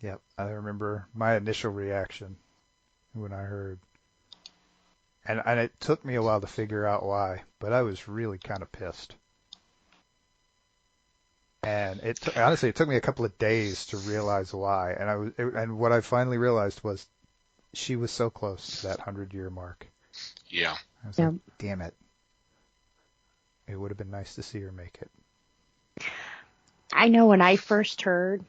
Yep. I remember my initial reaction when I heard. And it took me a while to figure out why, but I was really kind of pissed. And honestly, it took me a couple of days to realize why. And what I finally realized was she was so close to that 100-year mark. Yeah. I was like, damn it. It would have been nice to see her make it. I know when I first heard,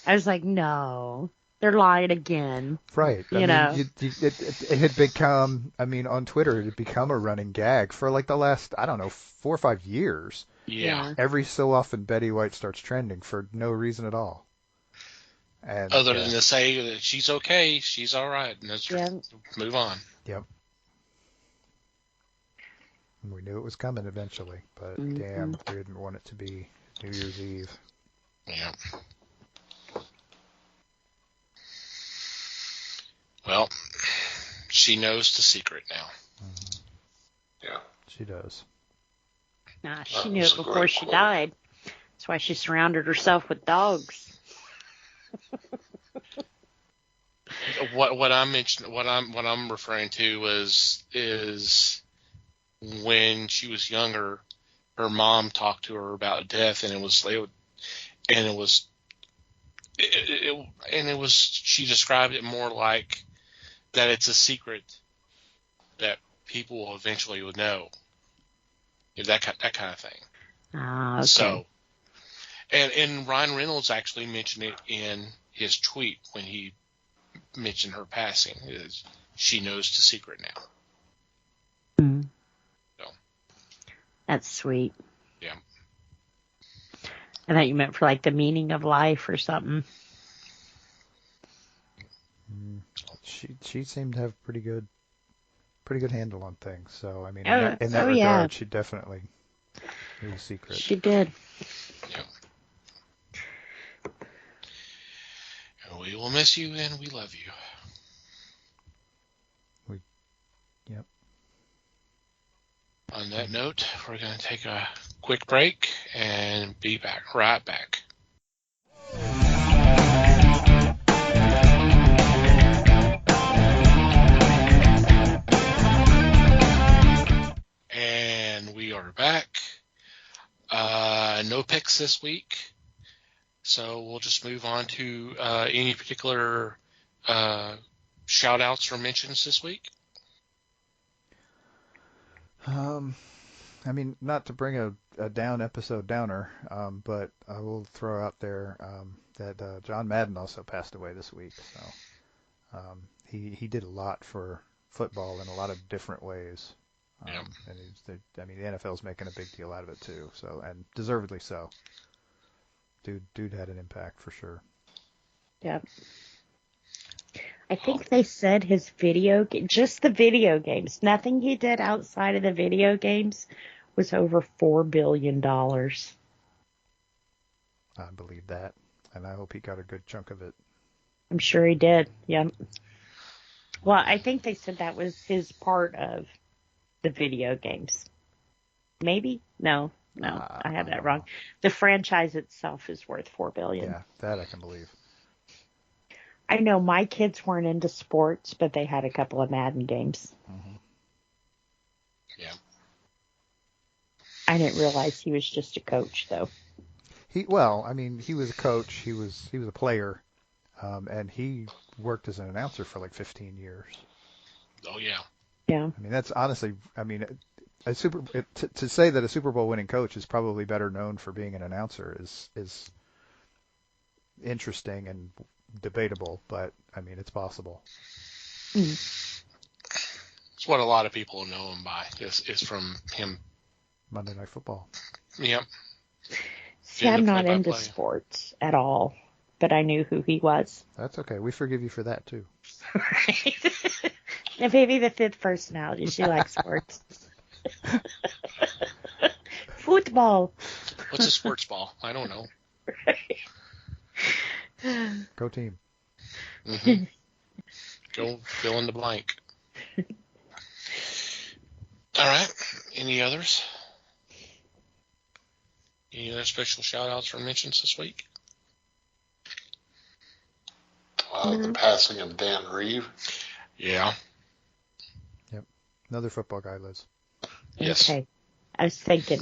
I was like, no, they're lying again. Right. You know. It had become, on Twitter, it had become a running gag for like the last, 4 or 5 years. Yeah. Every so often, Betty White starts trending for no reason at all. And, other than to say that she's okay, she's all right, and let's move on. Yep. And we knew it was coming eventually, but damn, we didn't want it to be New Year's Eve. Yeah. Well, she knows the secret now. Mm-hmm. Yeah. She does. Nah, she That knew was it a before great she quote. died. That's why she surrounded herself with dogs. What I mentioned, what I'm referring to is when she was younger, her mom talked to her about death, and it was she described it more like that it's a secret that people will eventually would know, that kind of thing. Ah, okay. So, and Ryan Reynolds actually mentioned it in his tweet when he mentioned her passing. Is she knows the secret now? Mm. So, That's sweet. yeah. I thought you meant for like the meaning of life or something. She seemed to have pretty good handle on things. So I mean, Oh, in that oh regard, yeah, she definitely knew the secret. she did. Yeah. We will miss you, and we love you. Yep. On that note, we're going to take a quick break and be right back. And we are back. No picks this week, so we'll just move on to any particular shout-outs or mentions this week. I mean, not to bring a down episode downer, but I will throw out there that John Madden also passed away this week. So he did a lot for football in a lot of different ways. Yep. And the NFL's making a big deal out of it too. So, and deservedly so. Dude had an impact for sure. Yep. I think they said his just the video games, nothing he did outside of the video games, was over $4 billion. I believe that, and I hope he got a good chunk of it. I'm sure he did. Yep. Well, I think they said that was his part of the video games. Maybe? No, I had that wrong. The franchise itself is worth $4 billion. Yeah, that I can believe. I know my kids weren't into sports, but they had a couple of Madden games. Mm-hmm. Yeah. I didn't realize he was just a coach, though. He was a coach. He was a player, and he worked as an announcer for like 15 years. Oh yeah. Yeah. I mean, that's honestly, to say that a Super Bowl winning coach is probably better known for being an announcer is interesting and debatable, but I mean, it's possible. Mm. It's what a lot of people know him by. Is from him. Monday Night Football. Yep. See, I'm not into sports at all, but I knew who he was. That's okay. We forgive you for that too. Right. And maybe the fifth personality. She likes sports. Football. What's a sports ball? I don't know. Go team. Mm-hmm. Go fill in the blank. All right. Any others? Any other special shout-outs or mentions this week? The passing of Dan Reeve. Yeah. Yep. Another football guy, Liz. Yes. Okay. I was thinking.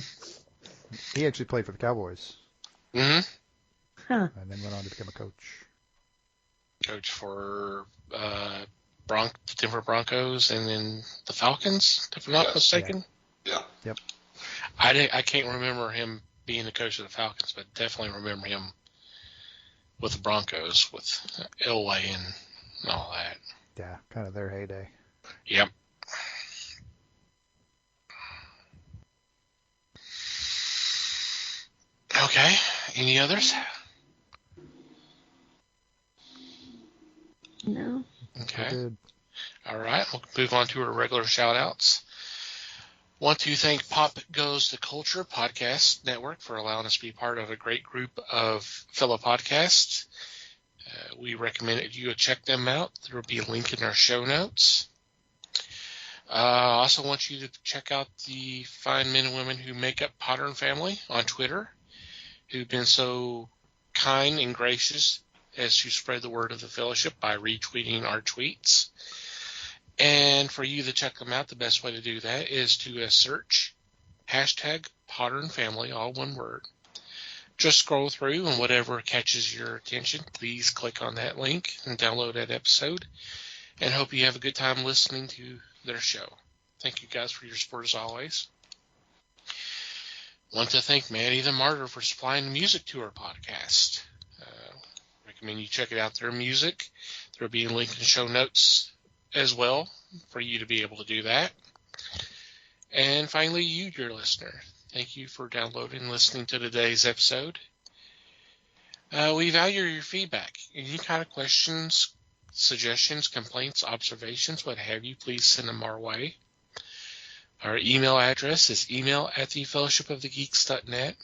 He actually played for the Cowboys. Mm-hmm. Huh. And then went on to become a coach. Coach for Denver Broncos and then the Falcons, if I'm not mistaken. Yeah. Yep. I can't remember him being the coach of the Falcons, but definitely remember him with the Broncos, with Elway and all that. Yeah, kind of their heyday. Yep. Okay. Any others? No. Okay. Good. All right. We'll move on to our regular shout-outs. Want to thank Pop Goes the Culture Podcast Network for allowing us to be part of a great group of fellow podcasts. We recommend that you check them out. There will be a link in our show notes. I also want you to check out the fine men and women who make up Potter and Family on Twitter, who've been so kind and gracious as to spread the word of the fellowship by retweeting our tweets. And for you to check them out, the best way to do that is to search hashtag Potter and Family, all one word. Just scroll through, and whatever catches your attention, please click on that link and download that episode. And hope you have a good time listening to their show. Thank you guys for your support as always. Want to thank Manny the Martyr for supplying the music to our podcast. Recommend you check it out, their music. There will be a link in the show notes as well for you to be able to do that. And finally, you, dear listener, thank you for downloading and listening to today's episode. We value your feedback. Any kind of questions, suggestions, complaints, observations, what have you, please send them our way. Our email address is email@thefellowshipofthegeeks.net.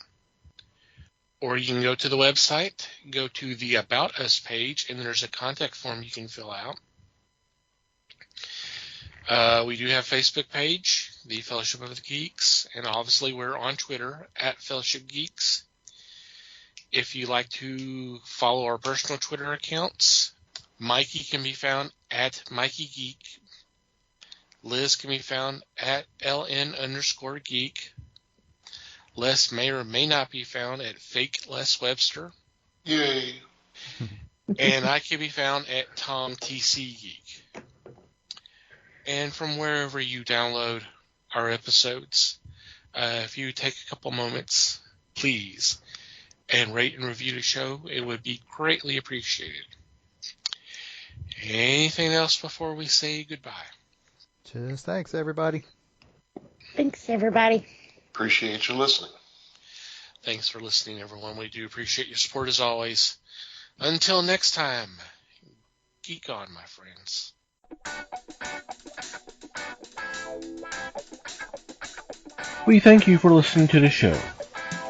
Or you can go to the website, go to the About Us page, and there's a contact form you can fill out. We do have a Facebook page, The Fellowship of the Geeks, and obviously we're on Twitter @Fellowship Geeks. If you like to follow our personal Twitter accounts, Mikey can be found @MikeyGeek. Liz can be found @LN_geek. Les may or may not be found @FakeLesWebster. Yay. And I can be found @TomTCGeek. And from wherever you download our episodes, if you take a couple moments, please, and rate and review the show, it would be greatly appreciated. Anything else before we say goodbye? Just thanks, everybody. Thanks, everybody. Appreciate you listening. Thanks for listening, everyone. We do appreciate your support as always. Until next time, geek on, my friends. We thank you for listening to the show.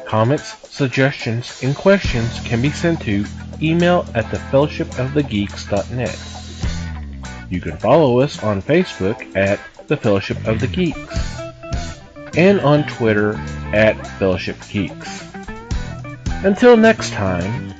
Comments, suggestions, and questions can be sent to email@thefellowshipofthegeeks.net. You can follow us on Facebook @The Fellowship of the Geeks and on Twitter @Fellowship Geeks. Until next time,